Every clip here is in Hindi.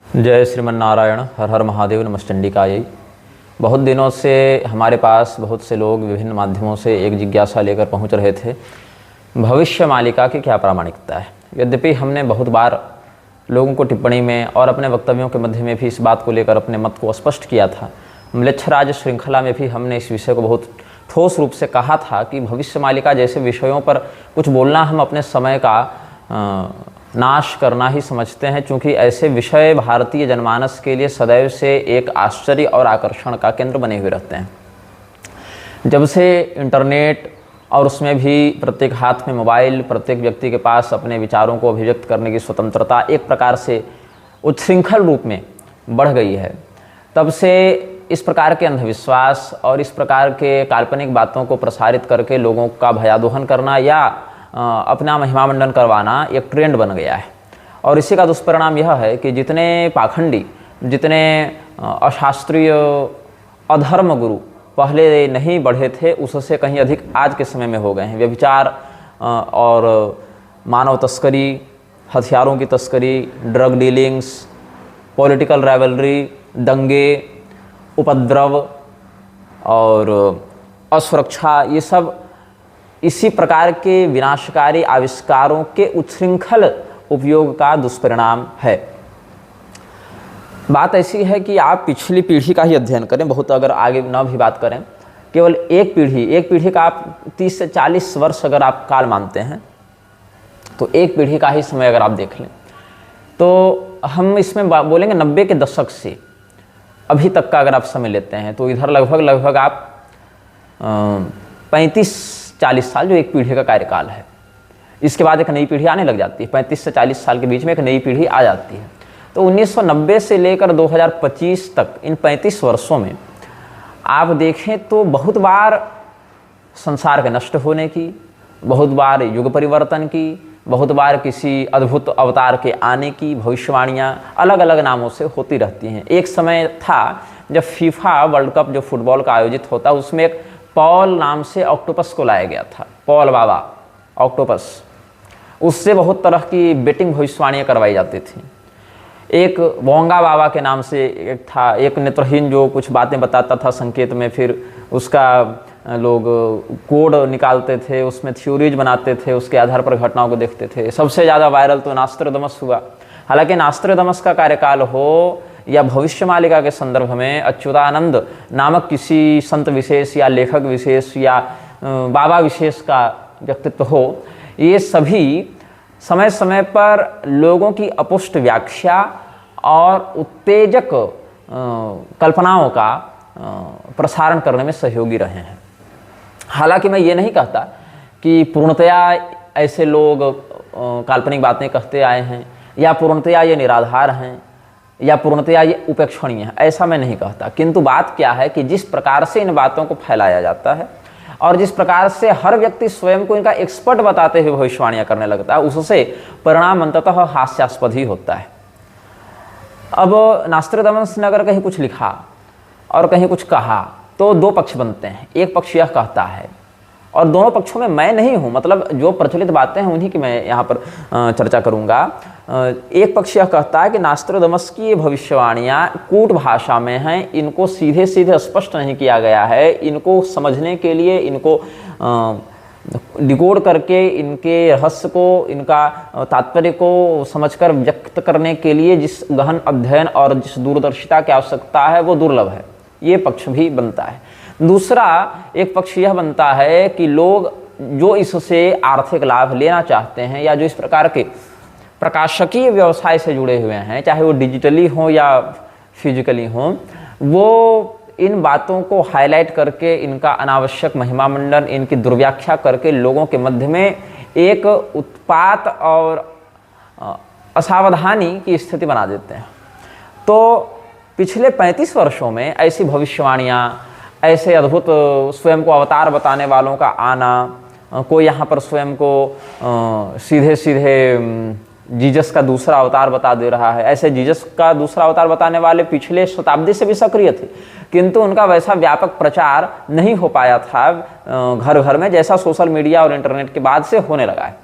जय श्रीमन नारायण। हर हर महादेव। नमश्चंडिकायै। बहुत दिनों से हमारे पास बहुत से लोग विभिन्न माध्यमों से एक जिज्ञासा लेकर पहुंच रहे थे, भविष्य मालिका की क्या प्रामाणिकता है। यद्यपि हमने बहुत बार लोगों को टिप्पणी में और अपने वक्तव्यों के मध्य में भी इस बात को लेकर अपने मत को स्पष्ट किया था। म्लेच्छराज श्रृंखला में भी हमने इस विषय को बहुत ठोस रूप से कहा था कि भविष्य मालिका जैसे विषयों पर कुछ बोलना हम अपने समय का नाश करना ही समझते हैं, क्योंकि ऐसे विषय भारतीय जनमानस के लिए सदैव से एक आश्चर्य और आकर्षण का केंद्र बने हुए रहते हैं। जब से इंटरनेट और उसमें भी प्रत्येक हाथ में मोबाइल, प्रत्येक व्यक्ति के पास अपने विचारों को अभिव्यक्त करने की स्वतंत्रता एक प्रकार से उच्छृंखल रूप में बढ़ गई है, तब से इस प्रकार के अंधविश्वास और इस प्रकार के काल्पनिक बातों को प्रसारित करके लोगों का भयादोहन करना या अपना महिमामंडन करवाना एक ट्रेंड बन गया है। और इसी का दुष्परिणाम यह है कि जितने पाखंडी, जितने अशास्त्रीय अधर्म गुरु पहले नहीं बढ़े थे, उससे कहीं अधिक आज के समय में हो गए हैं। व्यभिचार और मानव तस्करी, हथियारों की तस्करी, ड्रग डीलिंग्स, पॉलिटिकल राइवलरी, दंगे, उपद्रव और असुरक्षा, ये सब इसी प्रकार के विनाशकारी आविष्कारों के उच्छृंखल उपयोग का दुष्परिणाम है। बात ऐसी है कि आप पिछली पीढ़ी का ही अध्ययन करें, बहुत अगर आगे न भी बात करें, केवल एक पीढ़ी का आप 30 से 40 वर्ष अगर आप काल मानते हैं, तो एक पीढ़ी का ही समय अगर आप देख लें, तो हम इसमें बोलेंगे 90 के दशक से अभी तक का अगर आप समय लेते हैं, तो इधर लगभग आप 35-40 साल जो एक पीढ़ी का कार्यकाल है। इसके बाद एक नई पीढ़ी आने लग जाती है। 35 से 40 साल के बीच में एक नई पीढ़ी आ जाती है। तो 1990 से लेकर 2025 तक, इन 35 वर्षों में आप देखें तो बहुत बार संसार के नष्ट होने की, बहुत बार युग परिवर्तन की, बहुत बार किसी अद्भुत अवतार के आने की भविष्यवाणियाँ अलग अलग नामों से होती रहती हैं। एक समय था जब फीफा वर्ल्ड कप जो फुटबॉल का आयोजित होता, उसमें एक पॉल नाम से ऑक्टोपस को लाया गया था। पॉल बाबा ऑक्टोपस, उससे बहुत तरह की बेटिंग भविष्यवाणियाँ करवाई जाती थी। एक वोंगा बाबा के नाम से एक था, एक नेत्रहीन जो कुछ बातें बताता था संकेत में, फिर उसका लोग कोड निकालते थे, उसमें थ्योरीज बनाते थे, उसके आधार पर घटनाओं को देखते थे। सबसे ज़्यादा वायरल तो नास्ट्राडामस हुआ। हालांकि नास्ट्राडामस का कार्यकाल हो या भविष्य मालिका के संदर्भ में अच्युतानंद नामक किसी संत विशेष या लेखक विशेष या बाबा विशेष का व्यक्तित्व हो, ये सभी समय समय पर लोगों की अपुष्ट व्याख्या और उत्तेजक कल्पनाओं का प्रसारण करने में सहयोगी रहे हैं। हालांकि मैं ये नहीं कहता कि पूर्णतया ऐसे लोग काल्पनिक बातें कहते आए हैं या पूर्णतया ये निराधार हैं या पूर्णतया ये उपेक्षणीय है, ऐसा मैं नहीं कहता। किंतु बात क्या है कि जिस प्रकार से इन बातों को फैलाया जाता है और जिस प्रकार से हर व्यक्ति स्वयं को इनका एक्सपर्ट बताते हुए भविष्यवाणियां करने लगता है, उससे परिणाम अंततः हास्यास्पद ही होता है। अब नास्ट्राडामस ने अगर कहीं कुछ लिखा और कहीं कुछ कहा तो दो पक्ष बनते हैं। एक पक्ष यह कहता है, और दोनों पक्षों में मैं नहीं हूँ, मतलब जो प्रचलित बातें हैं उन्हीं की मैं यहाँ पर चर्चा करूँगा। एक पक्ष यह कहता है कि नास्ट्राडामस की ये भविष्यवाणियाँ कूट भाषा में हैं, इनको सीधे सीधे स्पष्ट नहीं किया गया है। इनको समझने के लिए, इनको डिकोड करके, इनके रहस्य को, इनका तात्पर्य को समझकर व्यक्त करने के लिए जिस गहन अध्ययन और जिस दूरदर्शिता की आवश्यकता है वो दुर्लभ है। ये पक्ष भी बनता है। दूसरा एक पक्ष यह बनता है कि लोग जो इससे आर्थिक लाभ लेना चाहते हैं या जो इस प्रकार के प्रकाशकीय व्यवसाय से जुड़े हुए हैं, चाहे वो डिजिटली हो या फिजिकली हो, वो इन बातों को हाईलाइट करके, इनका अनावश्यक महिमामंडन, इनकी दुर्व्याख्या करके लोगों के मध्य में एक उत्पात और असावधानी की स्थिति बना देते हैं। तो पिछले 35 वर्षों में ऐसी भविष्यवाणियाँ, ऐसे अद्भुत स्वयं को अवतार बताने वालों का आना, कोई यहाँ पर स्वयं को सीधे सीधे जीसस का दूसरा अवतार बता दे रहा है। ऐसे जीसस का दूसरा अवतार बताने वाले पिछले शताब्दी से भी सक्रिय थे, किंतु उनका वैसा व्यापक प्रचार नहीं हो पाया था घर घर में, जैसा सोशल मीडिया और इंटरनेट के बाद से होने लगा है।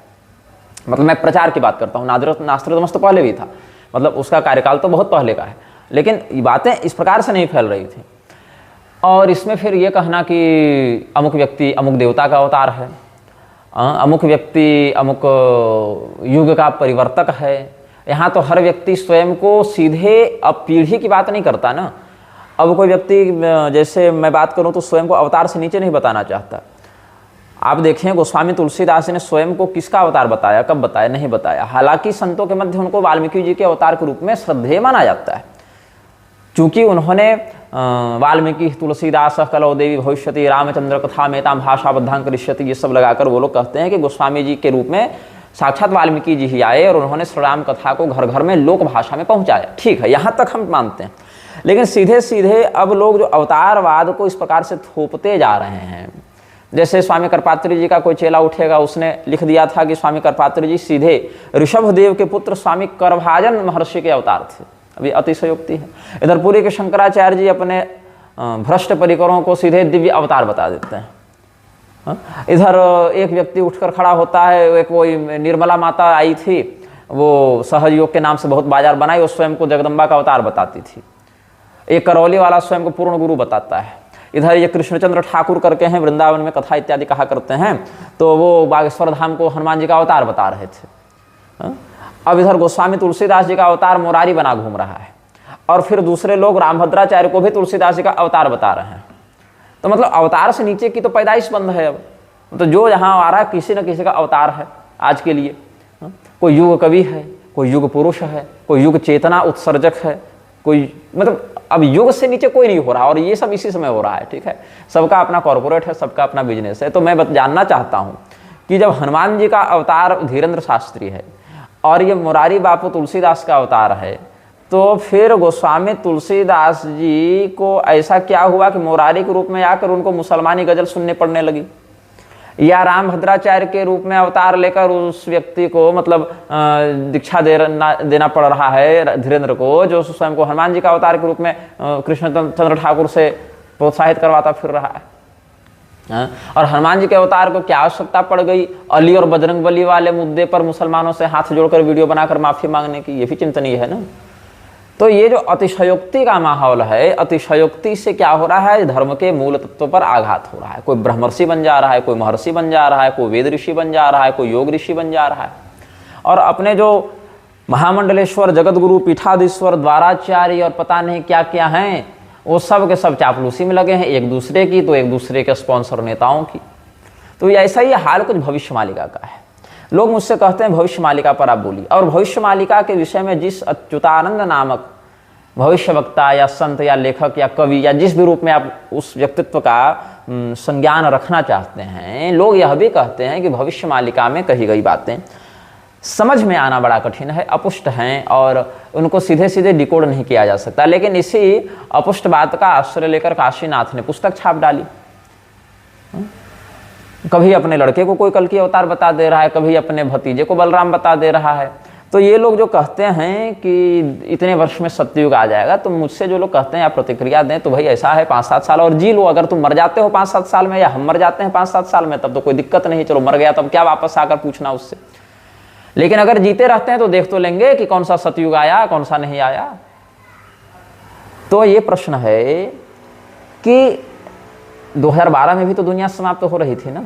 मतलब मैं प्रचार की बात करता हूँ, नास्ट्राडामस तो पहले भी था, मतलब उसका कार्यकाल तो बहुत पहले का है, लेकिन ये बातें इस प्रकार से नहीं फैल रही थी। और इसमें फिर ये कहना कि अमुक व्यक्ति अमुक देवता का अवतार है, अमुक व्यक्ति अमुक युग का परिवर्तक है, यहाँ तो हर व्यक्ति स्वयं को सीधे अब पीढ़ी की बात नहीं करता ना। अब कोई व्यक्ति, जैसे मैं बात करूँ तो स्वयं को अवतार से नीचे नहीं बताना चाहता। आप देखें गोस्वामी तुलसीदास ने स्वयं को किसका अवतार बताया, कब बताया, नहीं बताया। हालांकि संतों के मध्य उनको वाल्मीकि जी के अवतार के रूप में श्रद्धेय माना जाता है, चूंकि उन्होंने वाल्मीकि तुलसीदास कलौ देवी भविष्यति रामचंद्र कथा मेताम भाषाबद्धां करिष्यति ये सब लगाकर वो लोग कहते हैं कि गोस्वामी जी के रूप में साक्षात वाल्मीकि जी ही आए और उन्होंने श्री राम कथा को घर घर में लोक भाषा में पहुंचाया। ठीक है, यहाँ तक हम मानते हैं। लेकिन सीधे सीधे अब लोग जो अवतारवाद को इस प्रकार से थोपते जा रहे हैं, जैसे स्वामी कर्पात्री जी का कोई चेला उठेगा, उसने लिख दिया था कि स्वामी कर्पात्री जी सीधे ऋषभदेव के पुत्र स्वामी करभाजन महर्षि के अवतार थे। अभी अतिशयोक्ति है। इधर पूरी के शंकराचार्य जी अपने भ्रष्ट परिकरों को सीधे दिव्य अवतार बता देते हैं। इधर एक व्यक्ति उठकर खड़ा होता है, एक वो निर्मला माता आई थी, वो सहयोग के नाम से बहुत बाजार बनाई, वो स्वयं को जगदम्बा का अवतार बताती थी। एक करौली वाला स्वयं को पूर्ण गुरु बताता है। इधर ये कृष्णचंद्र ठाकुर करके हैं, वृंदावन में कथा इत्यादि कहा करते हैं, तो वो बागेश्वर धाम को हनुमान जी का अवतार बता रहे थे। अब इधर गोस्वामी तुलसीदास जी का अवतार मुरारी बना घूम रहा है, और फिर दूसरे लोग रामभद्राचार्य को भी तुलसीदास जी का अवतार बता रहे हैं। तो मतलब अवतार से नीचे की तो पैदाइश बंद है। अब तो जो यहाँ आ रहा है किसी न किसी का अवतार है आज के लिए। कोई युग कवि है, कोई युग पुरुष है, कोई युग चेतना उत्सर्जक है, कोई मतलब अब युग से नीचे कोई नहीं हो रहा, और ये सब इसी समय हो रहा है। ठीक है, सबका अपना कॉर्पोरेट है, सबका अपना बिजनेस है। तो मैं जानना चाहता हूँ कि जब हनुमान जी का अवतार धीरेन्द्र शास्त्री है और ये मुरारी बापू तुलसीदास का अवतार है, तो फिर गोस्वामी तुलसीदास जी को ऐसा क्या हुआ कि मुरारी के रूप में आकर उनको मुसलमानी गजल सुनने पड़ने लगी, या रामभद्राचार्य के रूप में अवतार लेकर उस व्यक्ति को मतलब दीक्षा देना पड़ रहा है धीरेन्द्र को, जो स्वयं को हनुमान जी का अवतार के रूप में कृष्णचंद्र ठाकुर से प्रोत्साहित करवाता फिर रहा है। और हनुमान जी के अवतार को क्या आवश्यकता पड़ गई अली और बजरंगबली वाले मुद्दे पर मुसलमानों से हाथ जोड़कर वीडियो बनाकर माफी मांगने की? ये भी चिंतनीय है ना। तो ये जो अतिशयोक्ति का माहौल है, अतिशयोक्ति से क्या हो रहा है, धर्म के मूल तत्व पर आघात हो रहा है। कोई ब्रह्मर्षि बन जा रहा है, कोई महर्षि बन जा रहा है, कोई वेद ऋषि बन जा रहा है, कोई योग ऋषि बन जा रहा है, और अपने जो महामंडलेश्वर जगतगुरु पीठाधीश्वर द्वाराचार्य और पता नहीं क्या क्या हैं, वो सब के सब चापलूसी में लगे हैं, एक दूसरे की तो एक दूसरे के स्पॉन्सर नेताओं की। तो ऐसा ही हाल कुछ भविष्य मालिका का है। लोग मुझसे कहते हैं भविष्य मालिका पर आप बोलिए, और भविष्य मालिका के विषय में जिस अच्युतानंद नामक भविष्य वक्ता या संत या लेखक या कवि या जिस भी रूप में आप उस व्यक्तित्व का संज्ञान रखना चाहते हैं, लोग यह भी कहते हैं कि भविष्य मालिका में कही गई बातें समझ में आना बड़ा कठिन है, अपुष्ट हैं और उनको सीधे सीधे डिकोड नहीं किया जा सकता। लेकिन इसी अपुष्ट बात का आश्रय लेकर काशीनाथ ने पुस्तक छाप डाली। कभी अपने लड़के को कोई कल्कि अवतार बता दे रहा है, कभी अपने भतीजे को बलराम बता दे रहा है। तो ये लोग जो कहते हैं कि इतने वर्ष में सत्ययुग आ जाएगा, तो मुझसे जो लोग कहते हैं आप प्रतिक्रिया दें, तो भाई ऐसा है 5-7 साल और जी लो। अगर तुम मर जाते हो 5-7 साल में, या हम मर जाते हैं 5-7 साल में, तब तो कोई दिक्कत नहीं, चलो मर गया तब क्या वापस आकर पूछना उससे। लेकिन अगर जीते रहते हैं तो देख तो लेंगे कि कौन सा सतयुग आया, कौन सा नहीं आया। तो ये प्रश्न है कि 2012 में भी तो दुनिया समाप्त हो रही थी ना।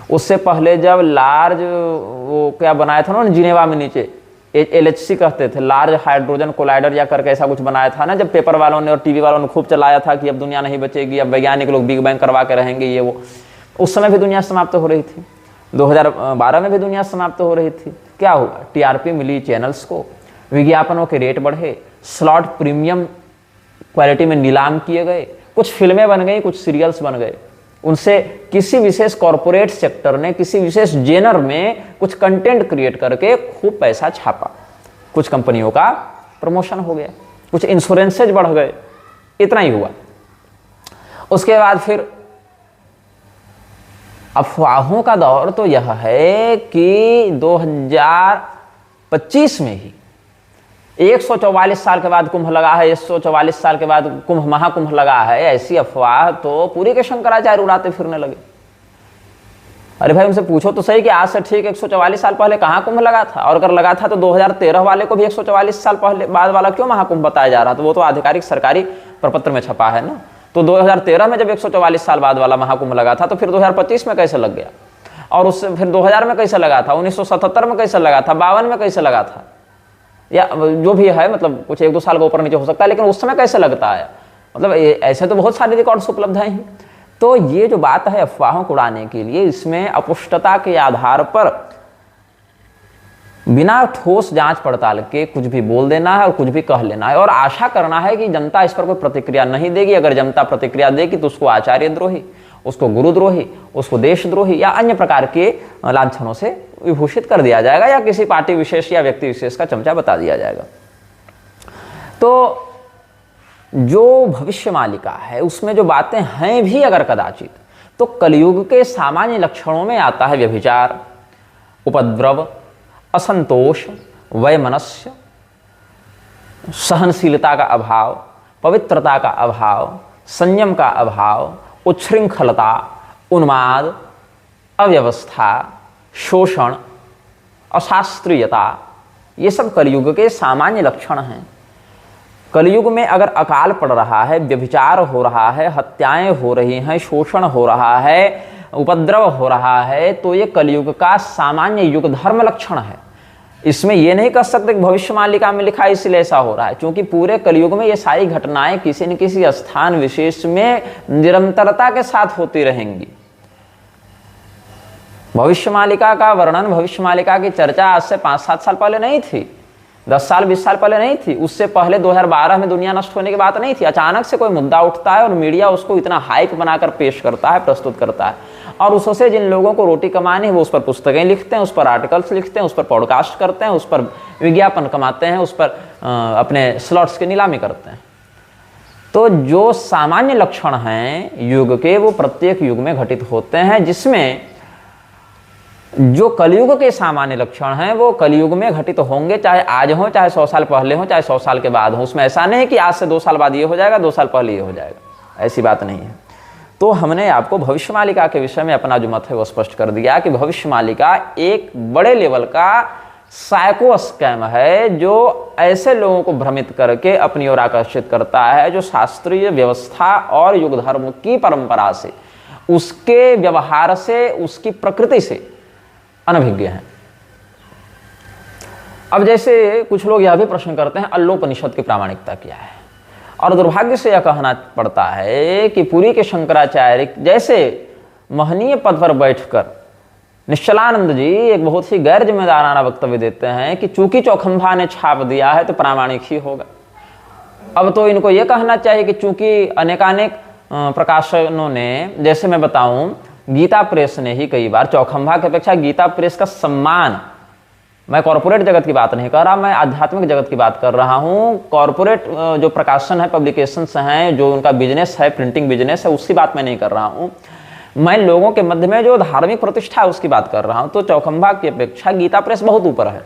उससे पहले जब लार्ज वो क्या बनाया था ना जिनेवा में नीचे, LHC कहते थे, लार्ज हाइड्रोजन कोलाइडर या करके ऐसा कुछ बनाया था ना, जब पेपर वालों ने और टीवी वालों ने खूब चलाया था कि अब दुनिया नहीं बचेगी, अब वैज्ञानिक लोग बिग बैंग करवा के रहेंगे ये वो। उस समय भी दुनिया समाप्त हो रही थी, 2012 में भी दुनिया समाप्त हो रही थी। क्या हुआ? TRP मिली चैनल्स को, विज्ञापनों के रेट बढ़े, स्लॉट प्रीमियम क्वालिटी में नीलाम किए गए, कुछ फिल्में बन गई, कुछ सीरियल्स बन गए। उनसे किसी विशेष कॉरपोरेट सेक्टर ने किसी विशेष जेनर में कुछ कंटेंट क्रिएट करके खूब पैसा छापा, कुछ कंपनियों का प्रमोशन हो गया, कुछ इंश्योरेंसेज बढ़ गए, इतना ही हुआ। उसके बाद फिर अफवाहों का दौर तो यह है कि 2025 में ही 144 साल के बाद कुंभ लगा है, 144 साल के बाद कुंभ महाकुंभ लगा है, ऐसी अफवाह तो पूरी के शंकराचार्य उड़ाते फिरने लगे। अरे भाई उनसे पूछो तो सही कि आज से ठीक 144 साल पहले कहाँ कुंभ लगा था, और अगर लगा था तो 2013 वाले को भी 144 साल पहले बाद वाला क्यों महाकुंभ बताया जा रहा था? वो तो आधिकारिक सरकारी प्रपत्र में छपा है ना। तो 2013 में जब 144 साल बाद वाला महाकुंभ लगा था तो फिर 2025 में कैसे लग गया, और उससे फिर 2000 में कैसे लगा था, 1977 में कैसे लगा था, 52 में कैसे लगा था, या जो भी है, मतलब कुछ 1-2 साल का ऊपर नीचे हो सकता है, लेकिन उस समय कैसे लगता है? मतलब ऐसे तो बहुत सारे रिकॉर्ड्स उपलब्ध हैं। तो ये जो बात है अफवाहों को उड़ाने के लिए, इसमें अपुष्टता के आधार पर बिना ठोस जांच पड़ताल के कुछ भी बोल देना है और कुछ भी कह लेना है, और आशा करना है कि जनता इस पर कोई प्रतिक्रिया नहीं देगी। अगर जनता प्रतिक्रिया देगी तो उसको आचार्य द्रोही, उसको गुरुद्रोही, उसको देशद्रोही या अन्य प्रकार के लांछनों से विभूषित कर दिया जाएगा, या किसी पार्टी विशेष या व्यक्ति विशेष का चमचा बता दिया जाएगा। तो जो भविष्य मालिका है उसमें जो बातें हैं भी अगर कदाचित, तो कलयुग के सामान्य लक्षणों में आता है व्यभिचार, उपद्रव, असंतोष, वैमनस्य, सहनशीलता का अभाव, पवित्रता का अभाव, संयम का अभाव, उच्छृंखलता, उन्माद, अव्यवस्था, शोषण, अशास्त्रीयता, ये सब कलयुग के सामान्य लक्षण हैं। कलयुग में अगर अकाल पड़ रहा है, व्यभिचार हो रहा है, हत्याएं हो रही हैं, शोषण हो रहा है, उपद्रव हो रहा है, तो ये कलयुग का सामान्य युग धर्म लक्षण है। इसमें ये नहीं कह सकते कि भविष्य मालिका में लिखा इसलिए ऐसा हो रहा है, क्योंकि पूरे कलयुग में ये सारी घटनाएं किसी न किसी स्थान विशेष में निरंतरता के साथ होती रहेंगी। भविष्य मालिका का वर्णन, भविष्य मालिका की चर्चा आज से 5-7 साल पहले नहीं थी, 10 साल 20 साल पहले नहीं थी, उससे पहले 2012 में दुनिया नष्ट होने की बात नहीं थी। अचानक से कोई मुद्दा उठता है और मीडिया उसको इतना हाइप बनाकर पेश करता है, प्रस्तुत करता है, और उससे जिन लोगों को रोटी कमानी है वो उस पर पुस्तकें लिखते हैं, उस पर आर्टिकल्स लिखते हैं, उस पर पॉडकास्ट करते हैं, उस पर विज्ञापन कमाते हैं, उस पर अपने स्लॉट्स की नीलामी करते हैं। तो जो सामान्य लक्षण हैं युग के, वो प्रत्येक युग में घटित होते हैं, जिसमें जो कलयुग के सामान्य लक्षण हैं वो कलयुग में घटित होंगे, चाहे आज हो, चाहे 100 साल पहले हो, चाहे 100 साल के बाद हो। उसमें ऐसा नहीं है कि आज से 2 साल बाद ये हो जाएगा, 2 साल पहले ये हो जाएगा, ऐसी बात नहीं है। तो हमने आपको भविष्य मालिका के विषय में अपना जो मत है वो स्पष्ट कर दिया कि भविष्य मालिका एक बड़े लेवल का साइको स्कैम है, जो ऐसे लोगों को भ्रमित करके अपनी ओर आकर्षित करता है जो शास्त्रीय व्यवस्था और युग धर्म की परंपरा से, उसके व्यवहार से, उसकी प्रकृति से अनभिज्ञ हैं। अब जैसे कुछ लोग यह भी प्रश्न करते हैं अल्लोपनिषद की प्रामाणिकता क्या है, और दुर्भाग्य से यह कहना पड़ता है कि पुरी के शंकराचार्य जैसे महनीय पद पर बैठकर निश्चलानंद जी एक बहुत ही गैर जिम्मेदाराना वक्तव्य देते हैं कि चूंकि चौखंभा ने छाप दिया है तो प्रामाणिक ही होगा। अब तो इनको यह कहना चाहिए कि चूंकि अनेकानेक प्रकाशनों ने, जैसे मैं बताऊं, गीता प्रेस ने ही कई बार चौखंभा की अपेक्षा गीता प्रेस का सम्मान, मैं कॉरपोरेट जगत की बात नहीं कर रहा, मैं आध्यात्मिक जगत की बात कर रहा हूँ। कॉरपोरेट जो प्रकाशन है, पब्लिकेशंस हैं, जो उनका बिजनेस है, प्रिंटिंग बिजनेस है, उसकी बात मैं नहीं कर रहा हूँ। मैं लोगों के मध्य में जो धार्मिक प्रतिष्ठा है उसकी बात कर रहा हूँ। तो चौखंभा की अपेक्षा गीता प्रेस बहुत ऊपर है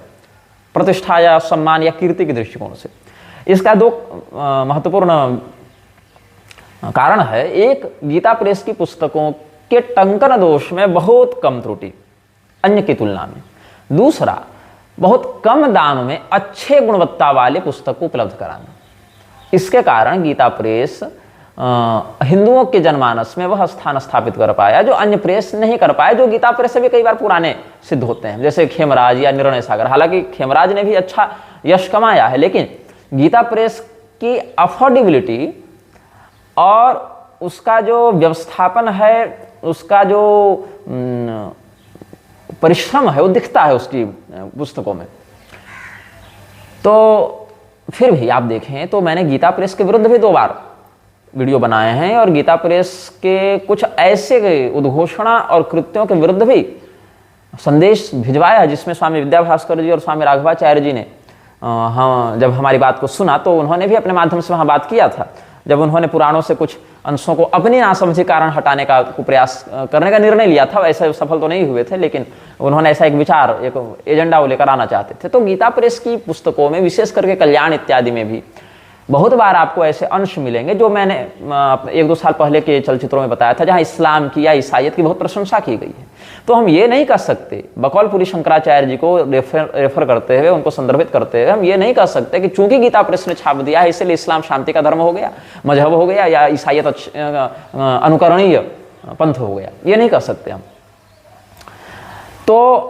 प्रतिष्ठा या सम्मान या कीर्ति के दृष्टिकोण से। इसका 2 महत्वपूर्ण कारण है। एक, गीता प्रेस की पुस्तकों के टंकन दोष में बहुत कम त्रुटि अन्य की तुलना में। दूसरा, बहुत कम दाम में अच्छे गुणवत्ता वाले पुस्तक को उपलब्ध कराना। इसके कारण गीता प्रेस हिंदुओं के जनमानस में वह स्थान स्थापित कर पाया जो अन्य प्रेस नहीं कर पाए, जो गीता प्रेस से भी कई बार पुराने सिद्ध होते हैं, जैसे खेमराज या निर्णय सागर। हालांकि खेमराज ने भी अच्छा यश कमाया है, लेकिन गीता प्रेस की अफोर्डेबिलिटी और उसका जो व्यवस्थापन है, उसका जो परिश्रम है, वो दिखता है उसकी पुस्तकों में। तो फिर भी आप देखें तो मैंने गीता प्रेस के विरुद्ध भी 2 बार वीडियो बनाए हैं, और गीता प्रेस के कुछ ऐसे उद्घोषणा और कृत्यों के विरुद्ध भी संदेश भिजवाया है, जिसमें स्वामी विद्याभास्कर जी और स्वामी राघवाचार्य जी ने जब हमारी बात को सुना तो उन्होंने भी अपने माध्यम से वहाँ बात किया था। जब उन्होंने पुराणों से कुछ अंशों को अपनी नासमझी कारण हटाने का प्रयास करने का निर्णय लिया था, वैसे सफल तो नहीं हुए थे, लेकिन उन्होंने ऐसा एक विचार, एक एजेंडा वो लेकर आना चाहते थे। तो गीता प्रेस की पुस्तकों में, विशेष करके कल्याण इत्यादि में भी बहुत बार आपको ऐसे अंश मिलेंगे जो मैंने 1-2 साल पहले के चलचित्रों में बताया था, जहां इस्लाम की या ईसाइयत की बहुत प्रशंसा की गई है। तो हम ये नहीं कह सकते, बकौल शंकराचार्य जी को रेफर करते हुए, उनको संदर्भित करते हुए हम ये नहीं कह सकते कि चूंकि गीता प्रेस ने छाप दिया है इसलिए इस्लाम शांति का धर्म हो गया, मजहब हो गया, या ईसाइयत अनुकरणीय पंथ हो गया, ये नहीं कह सकते हम। तो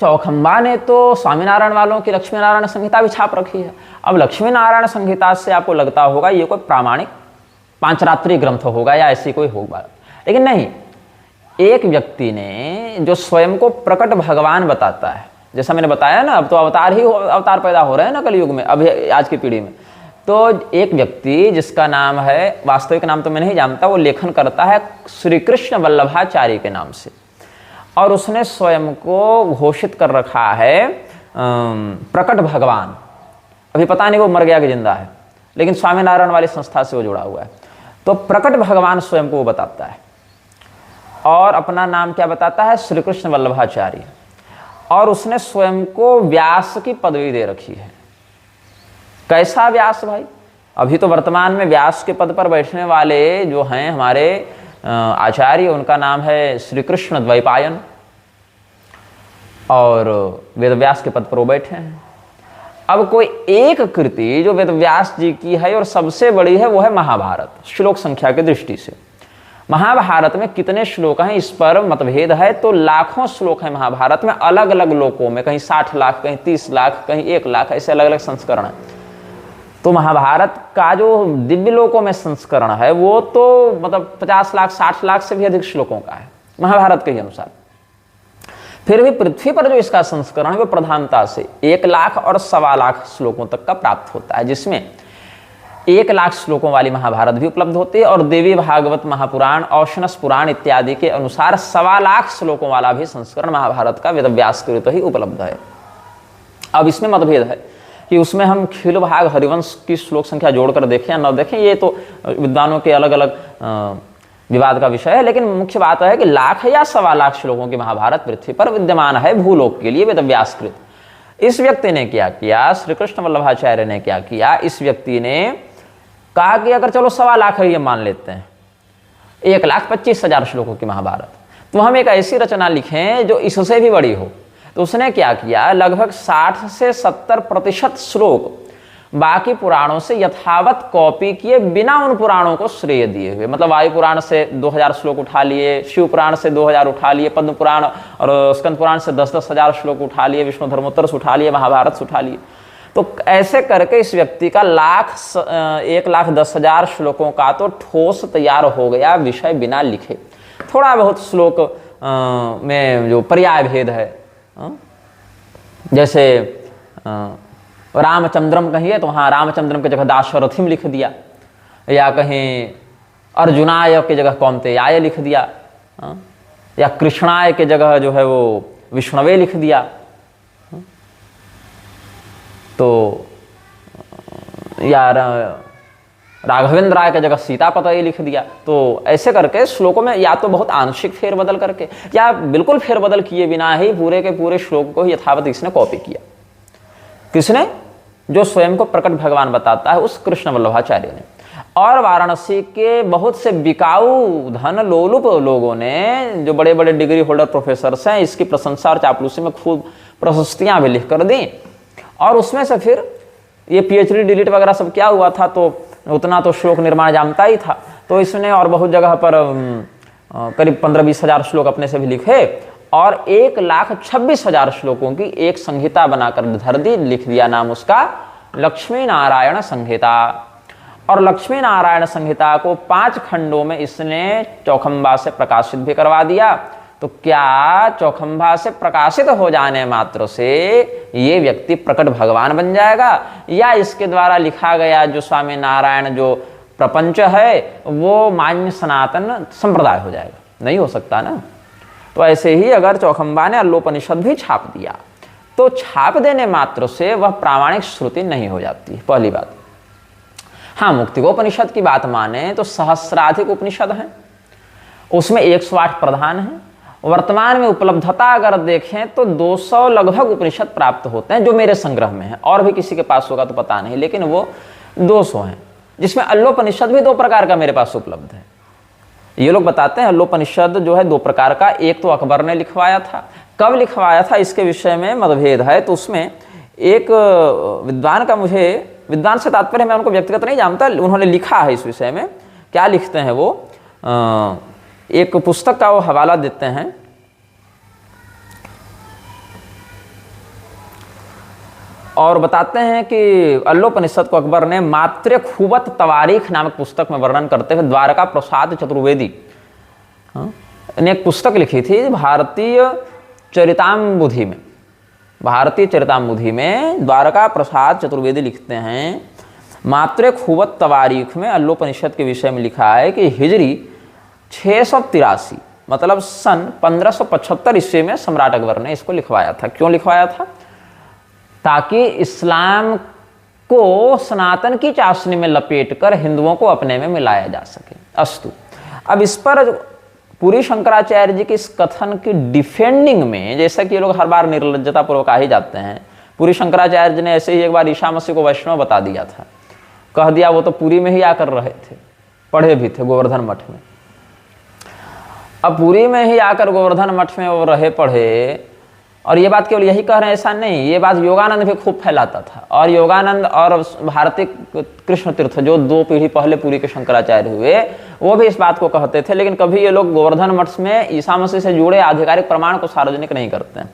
चौखंबा ने तो स्वामीनारायण वालों की लक्ष्मी नारायण संहिता भी छाप रखी है। अब लक्ष्मी नारायण संहिता से आपको लगता होगा ये कोई प्रामाणिक पांचरात्रि ग्रंथ होगा या ऐसी कोई होगा, लेकिन नहीं। एक व्यक्ति ने जो स्वयं को प्रकट भगवान बताता है, जैसा मैंने बताया ना, अब तो अवतार पैदा हो रहे हैं ना कलयुग में, अभी आज की पीढ़ी में। तो एक व्यक्ति जिसका नाम है, वास्तविक नाम तो मैं नहीं जानता, वो लेखन करता है श्री कृष्ण वल्लभाचार्य के नाम से, और उसने स्वयं को घोषित कर रखा है प्रकट भगवान। अभी पता नहीं वो मर गया कि जिंदा है, लेकिन स्वामीनारायण वाली संस्था से वो जुड़ा हुआ है। तो प्रकट भगवान स्वयं को वो बताता है, और अपना नाम क्या बताता है? श्री कृष्ण वल्लभाचार्य। और उसने स्वयं को व्यास की पदवी दे रखी है। कैसा व्यास भाई? अभी तो वर्तमान में व्यास के पद पर बैठने वाले जो हैं हमारे आचार्य, उनका नाम है श्री कृष्ण द्वैपायन, और वेदव्यास के पद पर वो बैठे हैं। अब कोई एक कृति जो वेदव्यास जी की है और सबसे बड़ी है, वो है महाभारत। श्लोक संख्या की दृष्टि से महाभारत में कितने श्लोक हैं इस पर मतभेद है। तो लाखों श्लोक हैं महाभारत में, अलग अलग लोकों में, कहीं 60 लाख, कहीं 30 लाख, कहीं 1 लाख, ऐसे अलग अलग संस्करण हैं। तो महाभारत का जो दिव्य लोकों में संस्करण है वो तो मतलब 50 लाख 60 लाख से भी अधिक श्लोकों का है महाभारत के अनुसार। फिर भी पृथ्वी पर जो इसका संस्करण है वो प्रधानता से 1 लाख और 1.25 लाख श्लोकों तक का प्राप्त होता है, जिसमें 1 लाख श्लोकों वाली महाभारत भी उपलब्ध होती है, और देवी भागवत महापुराण, औशनस पुराण इत्यादि के अनुसार 1.25 लाख श्लोकों वाला भी संस्करण महाभारत का वेदव्यास कृत ही उपलब्ध है। अब इसमें मतभेद है कि उसमें हम खिल भाग हरिवंश की श्लोक संख्या जोड़कर देखें या न देखें, ये तो विद्वानों के अलग अलग विवाद का विषय है। लेकिन मुख्य बात है कि लाख या 1.25 लाख श्लोकों की महाभारत पृथ्वी पर विद्यमान है भूलोक के लिए वेदव्यासकृत। इस व्यक्ति ने क्या किया? श्री कृष्ण वल्लभाचार्य ने क्या किया? इस व्यक्ति ने कहा कि अगर चलो 1.25 लाख है, ये मान लेते हैं, 1,25,000 श्लोकों की महाभारत, तो हम एक ऐसी रचना लिखें जो इससे भी बड़ी हो। तो उसने क्या किया? लगभग 60 से 70% श्लोक बाकी पुराणों से यथावत कॉपी किए, बिना उन पुराणों को श्रेय दिए हुए। मतलब वायु पुराण से 2000 श्लोक उठा लिए, शिव पुराण से 2000 उठा लिए, पद्म पुराण और स्कंद पुराण से 10-10 हजार श्लोक उठा लिए, विष्णु धर्मोत्तर से उठा लिए, महाभारत से उठा लिए। तो ऐसे करके इस व्यक्ति का 1,10,000 श्लोकों का तो ठोस तैयार हो गया विषय बिना लिखे। थोड़ा बहुत श्लोक में जो पर्याय भेद है, जैसे रामचंद्रम कहिए तो वहाँ रामचंद्रम की जगह दाशरथिम लिख दिया, या कहीं अर्जुनाय की जगह कौन्तेयाय लिख दिया, या कृष्णाय की जगह जो है वो विष्णवे लिख दिया। तो या राघवेंद्र राय की जगह सीतापतये लिख दिया। तो ऐसे करके श्लोकों में या तो बहुत आंशिक फेरबदल करके या बिल्कुल फेरबदल किए बिना ही पूरे के पूरे श्लोक को यथावत इसने कॉपी किया। किसने? जो स्वयं को प्रकट भगवान बताता है, उस कृष्ण वल्लभाचार्य ने। और वाराणसी के बहुत से बिकाऊ धन लोलुप लोगों ने, जो बड़े बड़े डिग्री होल्डर प्रोफेसर्स हैं, इसकी प्रशंसा और चापलूसी में खूब प्रशस्तियां भी लिख कर दी। और उसमें से फिर ये PhD डिलीट वगैरह सब क्या हुआ था, तो उतना तो श्लोक निर्माण जानता ही था। तो इसने और बहुत जगह पर करीब 15-20 हजार श्लोक अपने से भी लिखे, और 1,26,000 श्लोकों की एक संहिता बनाकर धर दी, लिख दिया नाम उसका लक्ष्मी नारायण संहिता। और लक्ष्मी नारायण संहिता को 5 खंडों में इसने चौखंबा से प्रकाशित भी करवा दिया। तो क्या चौखंबा से प्रकाशित हो जाने मात्र से ये व्यक्ति प्रकट भगवान बन जाएगा, या इसके द्वारा लिखा गया जो स्वामी नारायण जो प्रपंच है वो मान्य सनातन संप्रदाय हो जाएगा? नहीं हो सकता ना। तो ऐसे ही अगर चौखंबा ने अल्लोपनिषद भी छाप दिया, तो छाप देने मात्र से वह प्रामाणिक श्रुति नहीं हो जाती, पहली बात। हाँ, मुक्तिकोपनिषद की बात माने तो सहस्राधिक उपनिषद हैं, उसमें 108 प्रधान हैं। वर्तमान में उपलब्धता अगर देखें तो 200 लगभग उपनिषद प्राप्त होते हैं, जो मेरे संग्रह में है। और भी किसी के पास होगा तो पता नहीं, लेकिन वो 200 हैं, जिसमें अल्लोपनिषद भी 2 प्रकार का मेरे पास उपलब्ध है। ये लोग बताते हैं अल्लोपनिषद जो है 2 प्रकार का, एक तो अकबर ने लिखवाया था, कब लिखवाया था इसके विषय में मतभेद है। तो उसमें एक विद्वान का, मुझे विद्वान से तात्पर्य मैं उनको व्यक्तिगत नहीं जानता, उन्होंने लिखा है इस विषय में, क्या लिखते हैं वो, एक पुस्तक का वो हवाला देते हैं। और बताते हैं कि अल्लोपनिषद को अकबर ने मात्र खूबत तवारीख नामक पुस्तक में वर्णन करते हुए द्वारका प्रसाद चतुर्वेदी ने एक पुस्तक लिखी थी भारतीय चरिताम्बुधि में। भारतीय चरिताम्बुधि में द्वारका प्रसाद चतुर्वेदी लिखते हैं, मात्र खूबत तवारीख में अल्लोपनिषद के विषय में लिखा है कि हिजरी 683 मतलब सन 1575 ईस्वी में सम्राट अकबर ने इसको लिखवाया था। क्यों लिखवाया था? ताकि इस्लाम को सनातन की चाशनी में लपेटकर हिंदुओं को अपने में मिलाया जा सके। अस्तु, अब इस पर पूरी शंकराचार्य जी के इस कथन की डिफेंडिंग में, जैसा कि ये लोग हर बार निर्लज्जता पूर्वक आ ही जाते हैं, पूरी शंकराचार्य जी ने ऐसे ही एक बार ईसा मसीह को वैष्णव बता दिया था, कह दिया वो तो पुरी में ही आकर रहे थे, पढ़े भी थे गोवर्धन मठ में। अब पुरी में ही आकर गोवर्धन मठ में वो रहे पढ़े, और ये बात केवल यही कह रहे हैं ऐसा नहीं, ये बात योगानंद भी खूब फैलाता था। और योगानंद और भारतीय कृष्ण तीर्थ जो 2 पीढ़ी पहले पुरी के शंकराचार्य हुए, वो भी इस बात को कहते थे, लेकिन कभी ये लोग गोवर्धन मठ में ईसा मसीह से जुड़े आधिकारिक प्रमाण को सार्वजनिक नहीं करते हैं।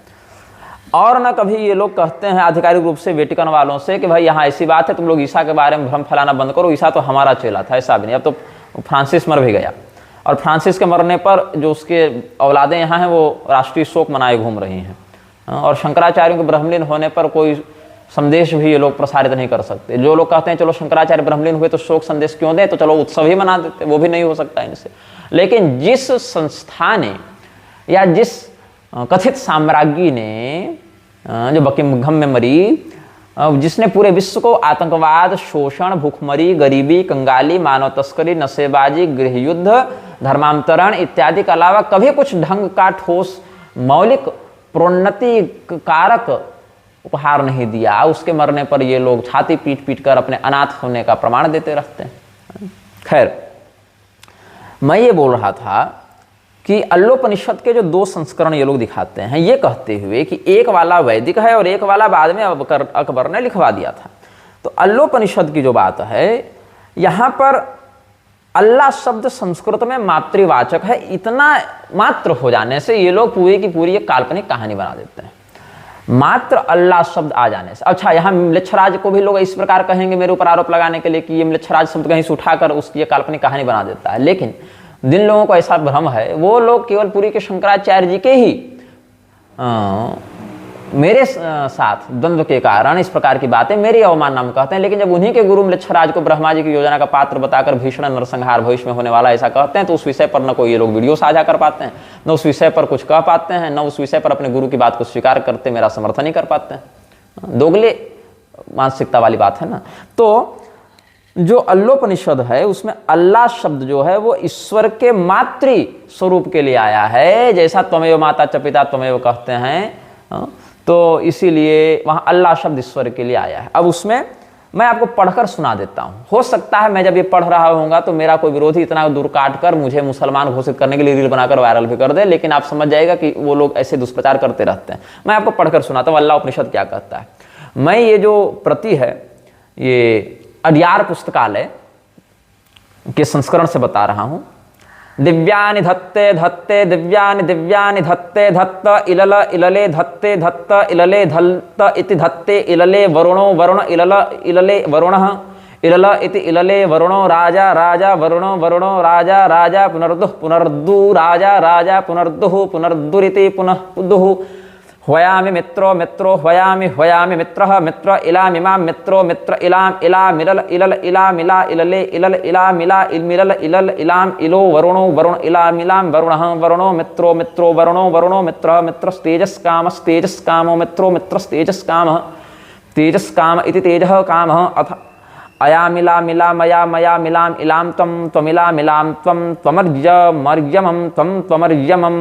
और न कभी ये लोग कहते हैं आधिकारिक रूप से वेटिकन वालों से कि भाई यहाँ ऐसी बात है, तुम लोग ईसा के बारे में भ्रम फैलाना बंद करो, ईसा तो हमारा चेला था। ऐसा भी नहीं, अब तो फ्रांसिस मर भी गया, और फ्रांसिस के मरने पर जो उसके औलादें यहाँ हैं वो राष्ट्रीय शोक मनाए घूम रही हैं, और शंकराचार्यों के ब्रह्मलीन होने पर कोई संदेश भी ये लोग प्रसारित नहीं कर सकते। जो लोग कहते हैं चलो शंकराचार्य ब्रह्मलीन हुए तो शोक संदेश क्यों दें, तो चलो उत्सव ही मना देते, वो भी नहीं हो सकता इनसे। लेकिन जिस संस्था ने या जिस कथित साम्राज्ञी ने जो बकिंघम में मरी, जिसने पूरे विश्व को आतंकवाद, शोषण, भूखमरी, गरीबी, कंगाली, मानव तस्करी, नशेबाजी, गृह युद्ध, धर्मांतरण इत्यादि के अलावा कभी कुछ ढंग का ठोस मौलिक प्रोन्नति कारक उपहार नहीं दिया, उसके मरने पर ये लोग छाती पीट पीट कर अपने अनाथ होने का प्रमाण देते रहते हैं। खैर, मैं ये बोल रहा था कि अल्लोपनिषद के जो 2 संस्करण ये लोग दिखाते हैं, ये कहते हुए कि एक वाला वैदिक है और एक वाला बाद में अकबर ने लिखवा दिया था। तो अल्लोपनिषद की जो बात है, यहाँ पर अल्लाह शब्द संस्कृत में मातृवाचक है, इतना मात्र हो जाने से ये लोग पूरी की पूरी एक काल्पनिक कहानी बना देते हैं, मात्र अल्लाह शब्द आ जाने से। अच्छा, यहाँ म्लेच्छराज को भी लोग इस प्रकार कहेंगे मेरे ऊपर आरोप लगाने के लिए कि ये म्लेच्छराज शब्द कहीं से उठाकर उसकी ये काल्पनिक कहानी बना देता है, लेकिन जिन लोगों को ऐसा भ्रम है वो लोग केवल पुरी के शंकराचार्य जी के ही मेरे साथ द्वंद्व के कारण इस प्रकार की बातें मेरी अवमानना में कहते हैं। लेकिन जब उन्हीं के गुरु म्लेच्छराज को ब्रह्मा जी की योजना का पात्र बताकर भीषण नरसंहार भविष्य में होने वाला ऐसा कहते हैं, तो उस विषय पर न कोई ये लोग वीडियो साझा कर पाते हैं, न उस विषय पर कुछ कह पाते हैं, न उस विषय पर अपने गुरु की बात को स्वीकार करते मेरा समर्थन ही कर पाते हैं। दोगले मानसिकता वाली बात है ना। तो जो अल्लोपनिषद है उसमें अल्लाह शब्द जो है वो ईश्वर के मातृ स्वरूप के लिए आया है, जैसा त्वमेव माता च पिता त्वमेव कहते हैं, तो इसीलिए वहाँ अल्लाह शब्द ईश्वर के लिए आया है। अब उसमें मैं आपको पढ़कर सुना देता हूँ, हो सकता है मैं जब ये पढ़ रहा होऊंगा तो मेरा कोई विरोधी इतना दूर काट कर मुझे मुसलमान घोषित करने के लिए रील बनाकर वायरल भी कर दे, लेकिन आप समझ जाएगा कि वो लोग ऐसे दुष्प्रचार करते रहते हैं। मैं आपको पढ़कर सुनाता हूँ अल्लाह उपनिषद क्या कहता है। मैं ये जो प्रति है ये अड्यार पुस्तकालय के संस्करण से बता रहा हूँ। दिव्यानि धत्ते धत्ते दिव्यानि दिव्यानि धत्ते धत्त इलल इलले धत्ते धत्त इलले धत्त इति धत्ते इलले वरुणो वरुण इलल इलले वरुणः इलल इति इलले वरुणो राजा राजा वरुणो वरुणो राजा राजा पुनर्दुः पुनर्दु राजा राजा पुनर्दुः पुनर्दुरिति पुनः दुः ह्वयामि मित्रो मित्रो ह्वयामि ह्वयामि मित्रः मित्र इलामिमां मित्रो मित्र इलाम इलामिलल इलल इलामिला इलले इलल इलामिला इलमिलल इलल इलाम इलो वरुणो वरुण इलामिलां वरुणः वरुणो मित्रो मित्रो वरुणो वरुणो मित्रः मित्रस्तेजस्कामस्तेजस्कामो मित्रो मित्रस्तेजस्कामः तेजस्काम इति तेजः कामः अथ अयामिला मिला मया मया मिलाम इलाम त्वं त्वमिला मिलाम त्वं त्वमर्यमं त्वं त्वमर्यमं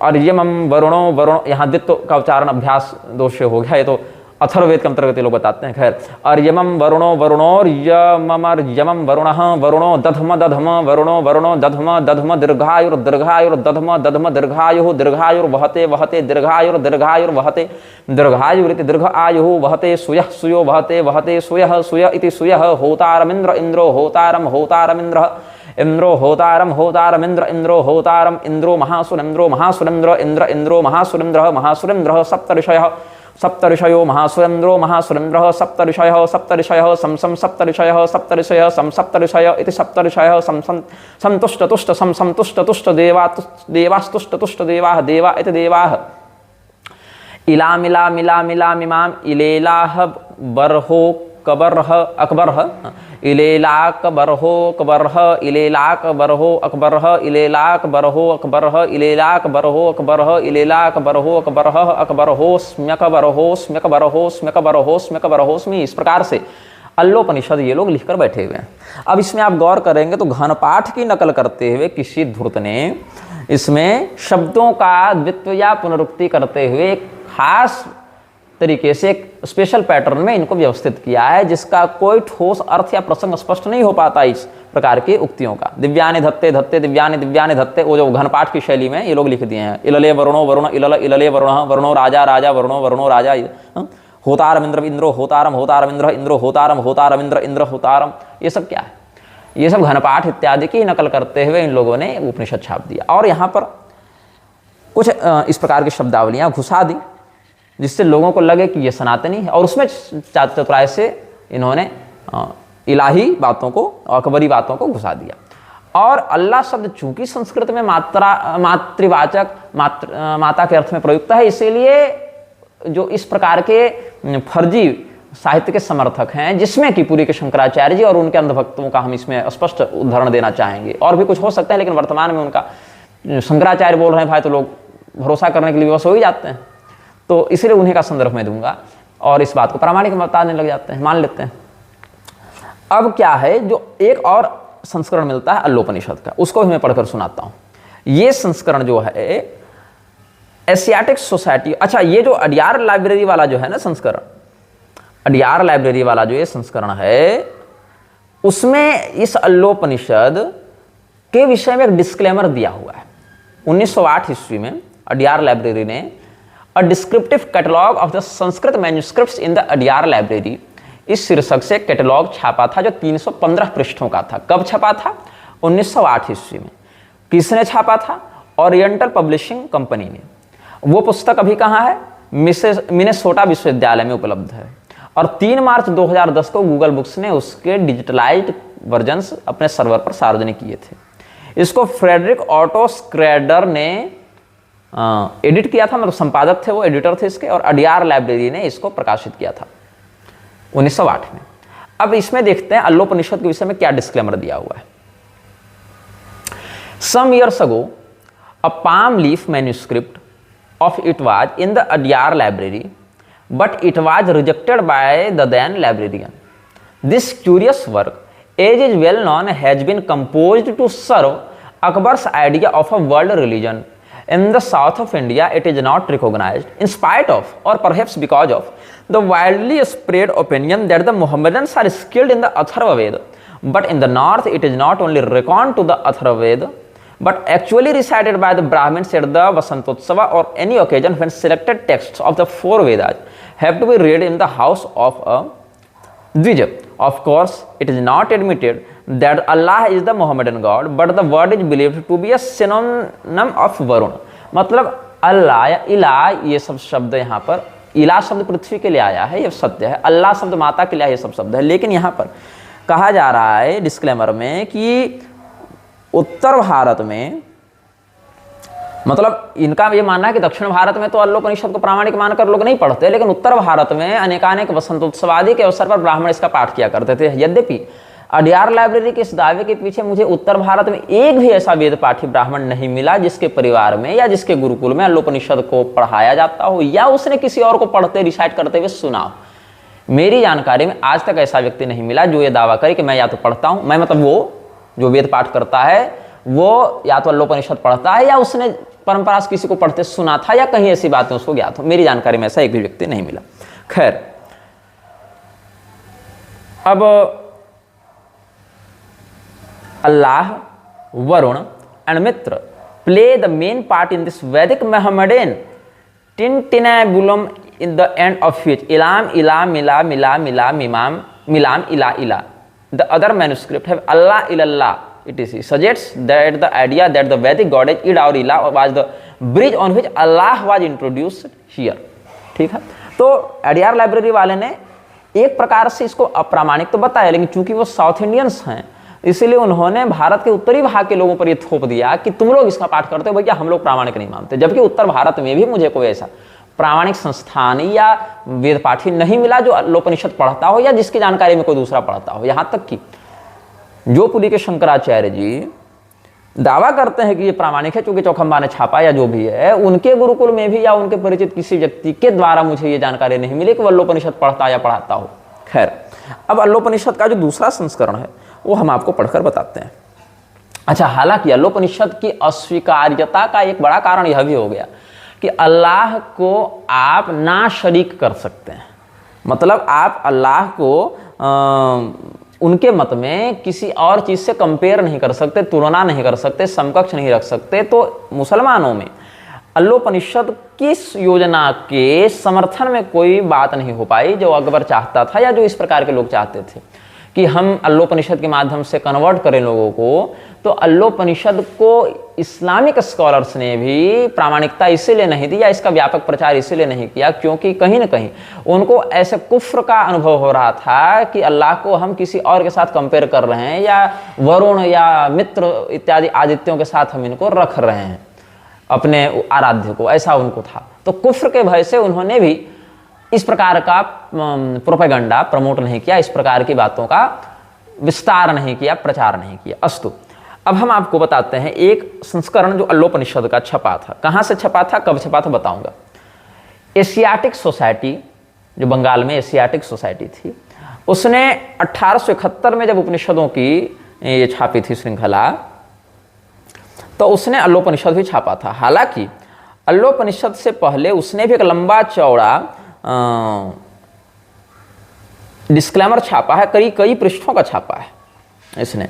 अर्यमं वरुणो वरुण। यहाँ दित्व का उच्चारण अभ्यास दोष हो गया, ये तो अथर्ववेद के अंतर्गत ये लोग बताते हैं। खैर, अर्यमम वरुणो वरुणोर्यममर यमम वरुणः वरुणो दधम दधम वरुणो वरुणो दधम दधम दीर्घायुर दीर्घायुर दधम दधम दीर्घायुः दीर्घायुर वहते वहते दीर्घायुर दीर्घायुर वहते दीर्घायुरिति दीर्घ आयुः वहते सुयः सुयो वहते वहते सुयः सुय इति सुयः होतारमिन्द्र इन्द्रो होतारम होतारमिन्द्रः इंद्रो होतारम होतारमिन्द्र इंद्रो होतारम इंद्रो महासुरेन्द्रो महासुरेन्द्र इंद्र इंद्रो महासुरेन्द्रः महासुरेन्द्रः सप्तऋषयः सप्तऋषयो महासुरेन्द्रो महासुरेन्द्रः सप्तऋषयः सप्तऋषयः सम सप्तऋषयः सप्तऋषयः सप्तऋषय इति सप्तऋषयः संतुष्ट तुष्ट संतुष्ट तुष्ट देवास्तुष्ट तुष्ट देवाः देवा इति देवाः इलामिला मिला मिला मिमाम इलेलाह बरहो कबरह अकबरह इलेलाक बरहो कबरह इलेलाक बरहो अकबरह इलेलाक बरहो अकबरह इलेलाक बरहो अकबरह इलेलाक बरहो अकबरह अकबरहोस्म्यक बरहोस्म्यक बरहोस्म्यक बरहोस्म्यक बरहोस्मि। इस प्रकार से अल्लोपनिषद ये लोग लिखकर बैठे हुए हैं। अब इसमें आप गौर करेंगे तो घनपाठ की नकल करते हुए किसी धूर्त ने इसमें शब्दों का द्वित्व या पुनरुक्ति करते हुए एक खास तरीके से एक स्पेशल पैटर्न में इनको व्यवस्थित किया है, जिसका कोई ठोस अर्थ या प्रसंग स्पष्ट नहीं हो पाता इस प्रकार की उक्तियों का। दिव्यानि धत्ते धत्ते दिव्यानि दिव्यानि धत्ते, वो जो घनपाठ की शैली में ये लोग लिख दिए हैं। इलले वरुणो वरुण इलल इलले वरुणः वरुणो राजा राजा वरुणो वरुणो राजा होतारम इंद्र इंद्रो होतारम होतारम इंद्र इंद्रो होतारम होतारम इंद्र इंद्र होतारम। ये सब क्या है? ये सब घनपाठ इत्यादि की नकल करते हुए इन लोगों ने उपनिषद छाप दिया और यहाँ पर कुछ इस प्रकार की शब्दावलियाँ घुसा दी जिससे लोगों को लगे कि ये सनातनी है, और उसमें चतुराई से इन्होंने इलाही बातों को अकबरी बातों को घुसा दिया। और अल्लाह शब्द चूंकि संस्कृत में मातृवाचक माता के अर्थ में प्रयुक्त है, इसीलिए जो इस प्रकार के फर्जी साहित्य के समर्थक हैं, जिसमें कि पुरी के शंकराचार्य जी और उनके अंधभक्तों का हम इसमें स्पष्ट उदाहरण देना चाहेंगे। और भी कुछ हो सकता है, लेकिन वर्तमान में उनका शंकराचार्य बोल रहे हैं भाई तो लोग भरोसा करने के लिए विवश हो ही जाते हैं, तो इसलिए उन्हीं का संदर्भ में दूंगा और इस बात को प्रामाणिक बताने लग जाते हैं, मान लेते हैं। अब क्या है, जो एक और संस्करण मिलता है अल्लोपनिषद का, उसको भी मैं पढ़कर सुनाता हूं। ये संस्करण जो है एशियाटिक सोसाइटी, अच्छा ये जो अडियार लाइब्रेरी वाला जो है ना संस्करण, अडियार लाइब्रेरी वाला जो ये संस्करण है, उसमें इस अल्लोपनिषद के विषय में एक डिस्क्लेमर दिया हुआ है। 1908 ईस्वी में अडियार लाइब्रेरी ने अ descriptive catalogue of the Sanskrit manuscripts in the Adyar library, इस शीर्षक से कैटलॉग छापा था जो 315 पृष्ठों का था। कब छपा था? 1908 ईस्वी में। किसने छापा था? ओरिएंटल पब्लिशिंग कंपनी ने। वो पुस्तक अभी कहाँ है? मिनेसोटा विश्वविद्यालय में उपलब्ध है। और 3 मार्च 2010 को गूगल बुक्स ने उसके डिजिटलाइज्ड वर्जन्स अपने सर्वर पर सार्वजनिक किए थे। इसको फ्रेडरिक ऑटो स्क्रेडर ने एडिट किया था, मतलब संपादक थे वो, एडिटर थे इसके, और अडियार लाइब्रेरी ने इसको प्रकाशित किया था 1908 में। अब इसमें देखते हैं अल्लोपनिषद के विषय में क्या डिस्क्लेमर दिया हुआ है। Some years ago a palm leaf manuscript of it was in the Adyar library, but it was rejected by the then librarian. This curious work, as is well known, has been composed to serve Akbar's idea of a world religion. In the south of India, it is not recognized, in spite of, or perhaps because of, the widely spread opinion that the Mohammedans are skilled in the Atharva Veda. But in the north, it is not only reckoned to the Atharva Veda, but actually recited by the Brahmins at the Vasantotsava or any occasion when selected texts of the 4 Vedas have to be read in the house of a Dvija. Of course, it is not admitted that Allah is the Mohammedan God, but the word is believed to be a synonym of Varun. मतलब अल्लाह या इला, ये सब शब्द यहाँ पर, इला शब्द पृथ्वी के लिए आया है, ये सत्य है। अल्लाह शब्द माता के लिए ये सब शब्द है। लेकिन यहाँ पर कहा जा रहा है डिस्क्लेमर में कि उत्तर भारत में, मतलब इनका ये मानना है कि दक्षिण भारत में तो अल्लोपनिषद को प्रामाणिक मानकर लोग नहीं पढ़ते, लेकिन उत्तर भारत में अनेकानेक वसंतोत्सव आदि के अवसर पर ब्राह्मण इसका पाठ किया करते थे। यद्यपि अडियार लाइब्रेरी के इस दावे के पीछे मुझे उत्तर भारत में एक भी ऐसा वेद पाठी ब्राह्मण नहीं मिला जिसके परिवार में या जिसके गुरुकुल में अल्लोपनिषद को पढ़ाया जाता हो या उसने किसी और को पढ़ते रिसाइट करते हुए सुना हो। मेरी जानकारी में आज तक ऐसा व्यक्ति नहीं मिला जो ये दावा करे कि मैं या तो पढ़ता हूँ, मैं मतलब वो जो वेद पाठ करता है वो या तो अल्लोपनिषद पढ़ता है या उसने परंपरा से किसी को पढ़ते सुना था या कहीं ऐसी बातें उसको ज्ञात हो। मेरी जानकारी में ऐसा एक भी व्यक्ति नहीं मिला। खैर, अब अल्लाह, Varuna and Mitra play the main part in this Vedic Mohammedan tintinnabulum in the end of which ilam ilam mila mila mila mimam milam ila ila the other manuscript have Allah ilallah. It is suggests that the idea that the Vedic goddess Ida or Ila was the bridge on which Allah was introduced here. ठीक है, तो एडीआर लाइब्रेरी वाले ने एक प्रकार से इसको अप्रामाणिक तो बताया, लेकिन चूंकि वो साउथ इंडियंस हैं इसीलिए उन्होंने भारत के उत्तरी भाग के लोगों पर ये थोप दिया कि तुम लोग इसका पाठ करते हो भैया, हम लोग प्रामाणिक नहीं मानते, जबकि उत्तर भारत में भी मुझे कोई ऐसा प्रामाणिक संस्थान या वेद पाठी नहीं मिला जो अल्लोपनिषद पढ़ता हो या जिसकी जानकारी में कोई दूसरा पढ़ता हो। यहां तक कि जो पुरी के शंकराचार्य जी दावा करते हैं कि ये प्रामाणिक है क्योंकि चौखंबा ने छापा या जो भी है, उनके गुरुकुल में भी या उनके परिचित किसी व्यक्ति के द्वारा मुझे ये जानकारी नहीं मिली कि वो अल्लोपनिषद पढ़ता या पढ़ाता हो। खैर, अब अल्लोपनिषद का जो दूसरा संस्करण है वो हम आपको पढ़कर बताते हैं। अच्छा, हालांकि अल्लोपनिषद की अस्वीकार्यता का एक बड़ा कारण यह भी हो गया कि अल्लाह को आप ना शरीक कर सकते हैं, मतलब आप अल्लाह को उनके मत में किसी और चीज़ से कंपेयर नहीं कर सकते, तुलना नहीं कर सकते, समकक्ष नहीं रख सकते। तो मुसलमानों में अल्लोपनिषद किस योजना के समर्थन में कोई बात नहीं हो पाई जो अकबर चाहता था या जो इस प्रकार के लोग चाहते थे कि हम अल्लोपनिषद के माध्यम से कन्वर्ट करें लोगों को। तो अल्लोपनिषद को इस्लामिक स्कॉलर्स ने भी प्रामाणिकता इसीलिए नहीं दी या इसका व्यापक प्रचार इसीलिए नहीं किया क्योंकि कहीं ना कहीं उनको ऐसे कुफ्र का अनुभव हो रहा था कि अल्लाह को हम किसी और के साथ कंपेयर कर रहे हैं या वरुण या मित्र इत्यादि आदित्यों के साथ हम इनको रख रहे हैं अपने आराध्य को, ऐसा उनको था। तो कुफ्र के भय से उन्होंने भी इस प्रकार का प्रोपेगेंडा प्रमोट नहीं किया, इस प्रकार की बातों का विस्तार नहीं किया, प्रचार नहीं किया। अस्तु, अब हम आपको बताते हैं एक संस्करण जो अल्लोपनिषद का छपा था। कहाँ से छपा था, कब छपा था बताऊंगा। एशियाटिक सोसाइटी, जो बंगाल में एशियाटिक सोसाइटी थी, उसने 1871 में जब उपनिषदों की ये छापी थी श्रृंखला, तो उसने अल्लोपनिषद भी छापा था। हालांकि अल्लोपनिषद से पहले उसने भी एक लंबा चौड़ा डिस्क्लेमर छापा है, कई पृष्ठों का छापा है इसने।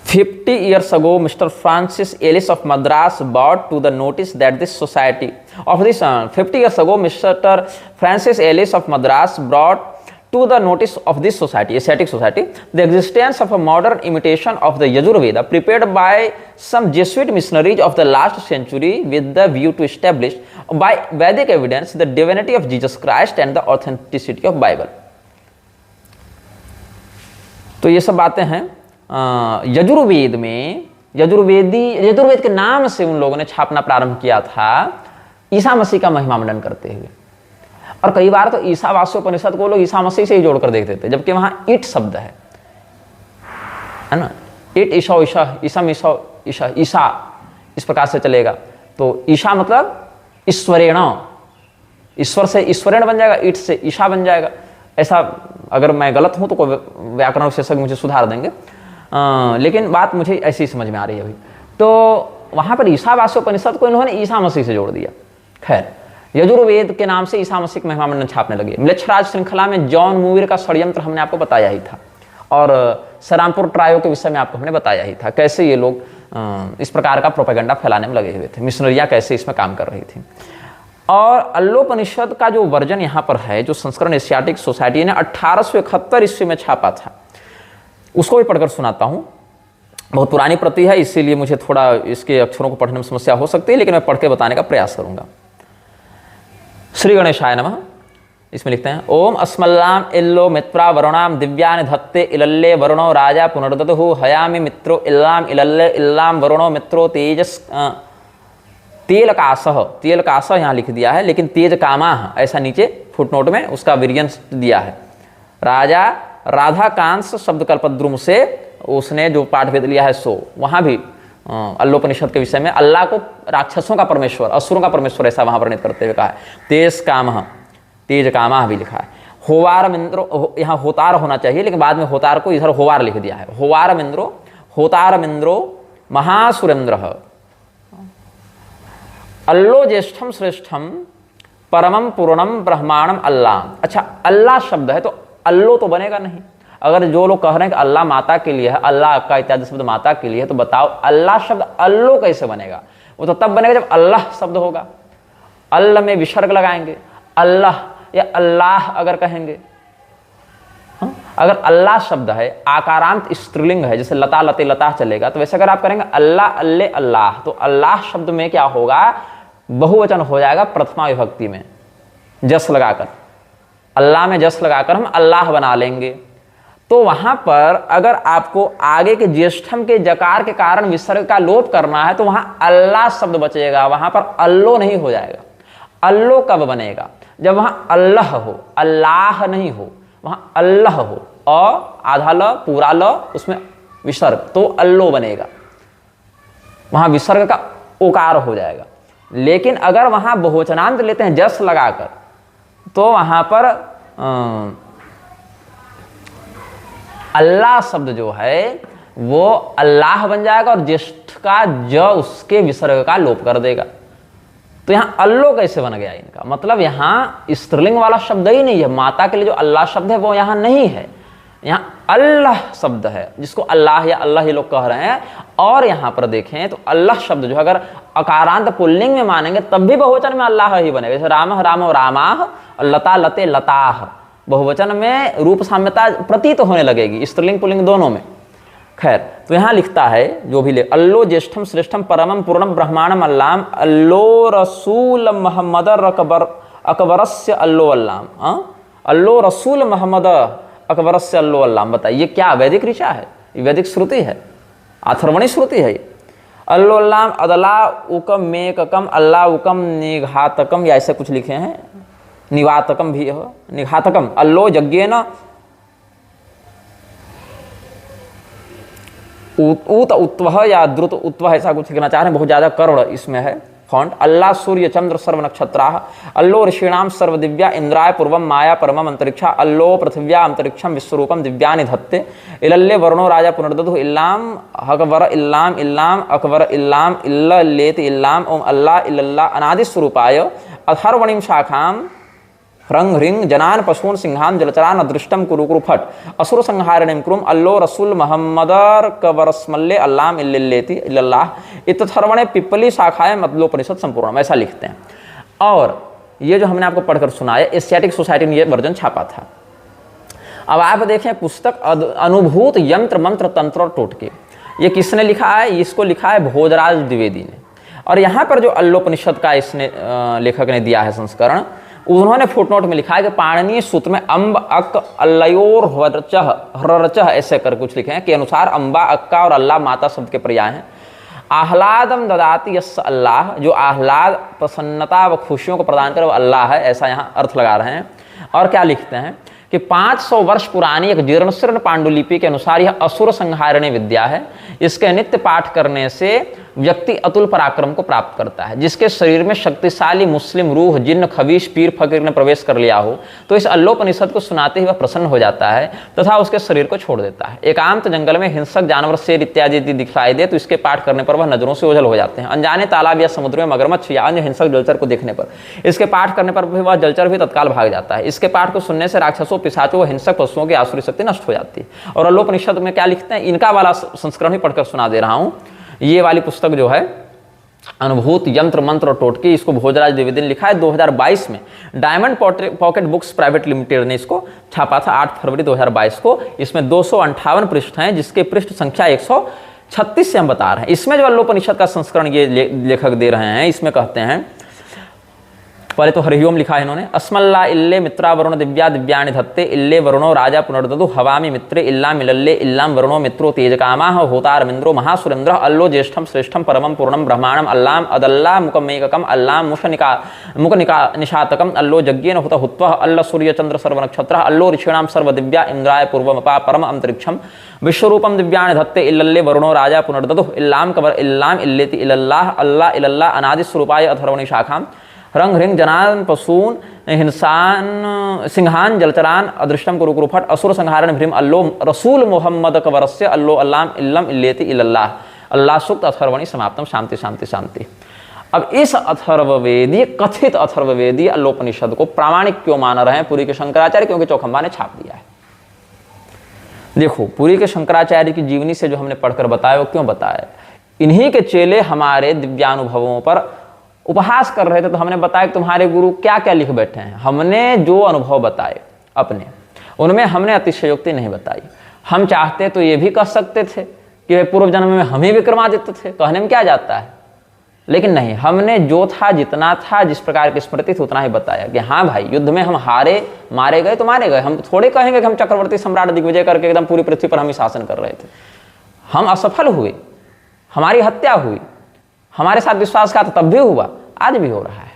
50 years ago, Mr. Francis Ellis of Madras brought to the notice that this society of this 50 years ago, Mr. Francis Ellis of Madras brought to the notice of this society, Asiatic Society, the existence of a modern imitation of the Yajurveda prepared by some Jesuit missionaries of the last century with the view to establish by Vedic evidence the divinity of Jesus Christ and the authenticity of Bible. तो ये सब बातें हैं यजुर्वेद में। यजुर्वेद के नाम से उन लोगों ने छापना प्रारंभ किया था ईसा मसीह का महिमा मंडन करते हुए। और कई बार तो ईसावास्योपनिषद को लोग ईसा मसीह से ही जोड़कर देख देते, जबकि वहां इट शब्द है ना, इट ईशा ईशा ईसा ईशा ईसा इस प्रकार से चलेगा। तो ईशा मतलब ईश्वरेण, ईश्वर से ईश्वरेण बन जाएगा, इट से ईशा बन जाएगा। ऐसा अगर मैं गलत हूं तो कोई व्याकरण विशेषज्ञ मुझे सुधार देंगे, लेकिन बात मुझे ऐसी समझ में आ रही है अभी। तो वहां पर ईसावास्योपनिषद को इन्होंने ईसा मसीह से जोड़ दिया। खैर, यजुर्वेद के नाम से ईसा मसीह के महिमा मंडन छापने लगे। म्लेच्छराज श्रृंखला में जॉन मूविर का षड्यंत्र हमने आपको बताया ही था, और सरामपुर ट्रायो के विषय में आपको हमने बताया ही था, कैसे ये लोग इस प्रकार का प्रोपेगेंडा फैलाने में लगे हुए थे, मिशनरियां कैसे इसमें काम कर रही थी। और अल्लोपनिषद का जो वर्जन यहाँ पर है, जो संस्करण एशियाटिक सोसाइटी ने 1871 ईस्वी में छापा था, उसको भी पढ़कर सुनाता हूँ। बहुत पुरानी प्रति है, इसीलिए मुझे थोड़ा इसके अक्षरों को पढ़ने में समस्या हो सकती है, लेकिन मैं पढ़ के बताने का प्रयास करूंगा। श्री गणेशाय नमः। इसमें लिखते हैं, ओम अस्मल्लाम इल्लो मित्रा वरुणाम दिव्यानि धत्ते इलल्ले वरुणो राजा पुनर्दतु हयामि मित्रो इल्लाम इलल्ले इल्लाम वरुणो मित्रो तेजस तेलकाश यहाँ लिख दिया है, लेकिन तेज कामा ऐसा नीचे फुटनोट में उसका वेरिएंस दिया है। राजा राधा कांस शब्द कल्पद्रुम से उसने जो पाठ भेद लिया है, सो वहाँ भी अल्लोपनिषद के विषय में अल्लाह को राक्षसों का परमेश्वर, असुरों का परमेश्वर ऐसा वहाँ वर्णित करते हुए कहा है। तेज कामा भी लिखा है। होवार मिंद्रो, यहाँ होतार होना चाहिए, लेकिन बाद में होतार को इधर होवार लिख दिया है। होवार मिंद्रो होतार मिंद्रो महासुरेंद्र अल्लो ज्येष्ठम श्रेष्ठम परमम पूर्णम ब्रह्मांडम अल्लाह। अच्छा, अल्लाह शब्द है तो अल्लो तो बनेगा नहीं। अगर जो लोग कह रहे हैं कि अल्लाह माता के लिए है, अल्लाह अक्का इत्यादि शब्द माता के लिए है, तो बताओ अल्लाह शब्द अल्लो कैसे बनेगा? वो तो तब बनेगा जब अल्लाह शब्द होगा। अल्लाह में विसर्ग लगाएंगे, अल्लाह या अल्लाह अगर कहेंगे। अगर अल्लाह शब्द है आकारांत स्त्रीलिंग है, जैसे लता लते लता चलेगा, तो वैसे अगर आप करेंगे अल्लाह अल्ले अल्लाह, तो अल्लाह शब्द में क्या होगा? बहुवचन हो जाएगा प्रथमा विभक्ति में जस लगाकर। अल्लाह में जस लगाकर हम अल्लाह बना लेंगे। तो वहां पर अगर आपको आगे के ज्येष्ठम के जकार के कारण विसर्ग का लोप करना है, तो वहां अल्लाह शब्द बचेगा, वहां पर अल्लो नहीं हो जाएगा। अल्लो कब बनेगा? जब वहां अल्लाह हो, अल्लाह नहीं हो, वहां अल्लाह हो, और आधा ल पूरा ल उसमें विसर्ग, तो अल्लो बनेगा। वहां विसर्ग का ओकार हो जाएगा। लेकिन अगर वहां बहुवचनांत लेते हैं जस लगाकर, तो वहां पर अल्लाह शब्द जो है वो अल्लाह बन जाएगा और ज्येष्ठ का ज उसके विसर्ग का लोप कर देगा। तो यहां अल्लो कैसे बन गया इनका? मतलब यहां स्त्रीलिंग वाला शब्द ही नहीं है। माता के लिए जो अल्लाह शब्द है वो यहां नहीं है, यहां अल्लाह शब्द है, जिसको अल्लाह या अल्लाह ये लोग कह रहे हैं। और यहां पर देखें तो अल्लाह शब्द जो है अगर अकारांत पुल्लिंग में मानेंगे तब भी बहुवचन में अल्लाह ही बनेगा। जैसे राम रामो रामाह, लता लते लताह, बहुवचन में रूप साम्यता प्रतीत होने लगेगी, स्त्रीलिंग पुल्लिंग दोनों में। खैर, तो यहां लिखता है जो भी ले, अल्लो ज्येष्ठम श्रेष्ठम परमम पूर्णम ब्रह्मांडम अल्लाम, अल्लो रसूल मोहम्मद अकबरस्य अल्लो अल्लाम। अल्लो रसूल मोहम्मद अकबरस्य अल्लो अल्लाम। बताइए क्या वैदिक ऋचा है? वैदिक श्रुति है, अथर्वणी श्रुति है। अल्लो अल्लाम अदला उकम मेककम अल्लाह उकम निघातकम, या ऐसे कुछ लिखे हैं, निवातकम भी हो, निघातकम। अल्लो यज्ञेन ऊत उत्वह या द्रुत उत्वह, ऐसा कुछ लिखना चाह रहे हैं, बहुत ज्यादा करुण इसमें है फॉन्ट। अल्लाह सूर्य चंद्र सर्व नक्षत्राः, अल्लो ऋषीणाम सर्व दिव्या इंद्राय पूर्वम माया परमम अंतरिक्षा, अल्लो पृथिव्या अंतरिक्षम विश्वरूपम दिव्यानि धत्ते, इलल्ले वरुणो राजा पुनर्दधु इल्लाम हकवर इल्लाम इल्लाम अकबर इल्लाम इल्लेत इल्लाम ओम अल्लाह इल्लल्लाह अनादि स्वरूपाय अथर्वणीम शाखाम रंग रिंग जनान पशून सिंहान जलचरान अदृष्टम कुरु फट असुर संहारणिम क्रुम अल्लो रसूल मोहम्मदर कबरस्मल्ले अल्लाम इल्लेति इल्लल्लाह इत्थर्वणे पिपली शाखाएं मतलोपनिषद संपूर्ण, ऐसा लिखते हैं। और ये जो हमने आपको पढ़कर सुनाया, एशियाटिक सोसाइटी ने ये वर्जन छापा था। अब आप देखें पुस्तक अनुभूत यंत्र मंत्र तंत्र और टोटके, ये किसने लिखा है? इसको लिखा है भोजराज द्विवेदी ने। और यहाँ पर जो अल्लोपनिषद का इसने लेखक ने दिया है संस्करण, उन्होंने फुटनोट में लिखा है कि पाणिनीय सूत्र में अम्ब अक अल्लयोर ह्रचह ऐसे कर कुछ लिखे हैं के अनुसार अम्बा अक्का और अल्लाह माता शब्द के पर्याय हैं। आह्लादम ददाति यस अल्लाह, जो आह्लाद प्रसन्नता व खुशियों को प्रदान करे वो अल्लाह है, ऐसा यहाँ अर्थ लगा रहे हैं। और क्या लिखते हैं कि 500 वर्ष पुरानी एक जीर्णशीर्ण पांडुलिपि के अनुसार यह असुर संहारिणी विद्या है। इसके नित्य पाठ करने से व्यक्ति अतुल पराक्रम को प्राप्त करता है। जिसके शरीर में शक्तिशाली मुस्लिम रूह जिन्न खबीश पीर फकीर ने प्रवेश कर लिया हो, तो इस अल्लोपनिषद को सुनाते ही वह प्रसन्न हो जाता है तथा उसके शरीर को छोड़ देता है। एकांत जंगल में हिंसक जानवर शेर इत्यादि दिखाई दे तो इसके पाठ करने पर वह नजरों से ओझल हो जाते हैं। अनजाने तालाब या समुद्र में मगरमच्छ या अन्य हिंसक जलचर को देखने पर इसके पाठ करने पर वह जलचर भी तत्काल भाग जाता है। इसके पाठ को सुनने से राक्षसों पिशाचों व हिंसक पशुओं की आसुरी शक्ति नष्ट हो जाती है। और अल्लोपनिषद में क्या लिखते हैं, इनका वाला संस्करण ही पढ़कर सुना दे रहा हूं। ये वाली पुस्तक जो है अनुभूत यंत्र मंत्र और टोटके, इसको भोजराज द्विवेदी ने लिखा है। 2022 में diamond pocket books private limited ने इसको छापा था 8 फरवरी 2022 को। इसमें 258 पृष्ठ हैं, जिसके पृष्ठ संख्या 136 से हम बता रहे हैं। इसमें जो अल्लोपनिषद का संस्करण ये लेखक दे रहे हैं, इसमें कहते हैं, पहले तो हरिओम लिखा है इन्होंने, अस्मल्ला इल्ले मित्रा वरुण दिव्या दिव्यानि धत्ते इल्ले वरुणो राजा पुनर्दधु हवामी मित्रे इल्लाम मिलल्ले इल्लाम वरुणो मित्रो तेजकामाह होतारमिंद्रो महासुरेंद्र अल्लो ज्येष्ठम श्रेष्ठम परमम पूर्णम ब्रह्मांडम अल्लाम अदल्ला मुकमेककम अल्लाम मुकनिका निशातकम अल्लो यज्ञेन हुत हुत्वः अल्ल सूर्य चंद्र सर्व नक्षत्रः अल्लो ऋषीणाम सर्व दिव्या इंद्राय पूर्वमपा परम अंतरिक्षम विश्वरूपम दिव्यानि धत्ते इल्लल्ले वरुणो राजा पुनर्दधु इल्लाम कबर इल्लाम इल्लेति इल्लल्लाह अल्लाह इल्लल्लाह अनादि स्वरूपाय अथर्वणी शाखाम रंग रिंग जनान पशून हिंसान सिंहान जलचरान अदृष्टम कुरु फट असुर संहारण भ्रीम अल्लो रसूल मोहम्मद कबरस्य अल्लो अल्लाम इल्लम इल्लेति इल्लल्लाह अल्लाह सूक्त अथर्वणी समाप्तम शांति शांति शांति। अब इस अथर्ववेदी कथित अथर्ववेदी अल्लोपनिषद को प्रामाणिक क्यों मान रहे हैं पुरी के शंकराचार्य? क्योंकि चौखंबा ने छाप दिया है। देखो, पुरी के शंकराचार्य की जीवनी से जो हमने पढ़कर बताया वो क्यों बताया, इन्हीं के चेले हमारे दिव्यानुभवों पर उपहास कर रहे थे, तो हमने बताया कि तुम्हारे गुरु क्या क्या लिख बैठे हैं। हमने जो अनुभव बताए अपने, उनमें हमने अतिशयोक्ति नहीं बताई। हम चाहते तो ये भी कह सकते थे कि पूर्व जन्म में हम ही विक्रमादित्य थे, कहने में क्या जाता है, लेकिन नहीं, हमने जो था, जितना था, जिस प्रकार की स्मृति थी उतना ही बताया कि हाँ भाई, युद्ध में हम हारे, मारे गए तो मारे गए। हम थोड़े कहेंगे कि हम चक्रवर्ती सम्राट दिग्विजय करके एकदम पूरी पृथ्वी पर हम ही शासन कर रहे थे। हम असफल हुए, हमारी हत्या हुई, हमारे साथ विश्वासघात तब भी हुआ, आज भी हो रहा है।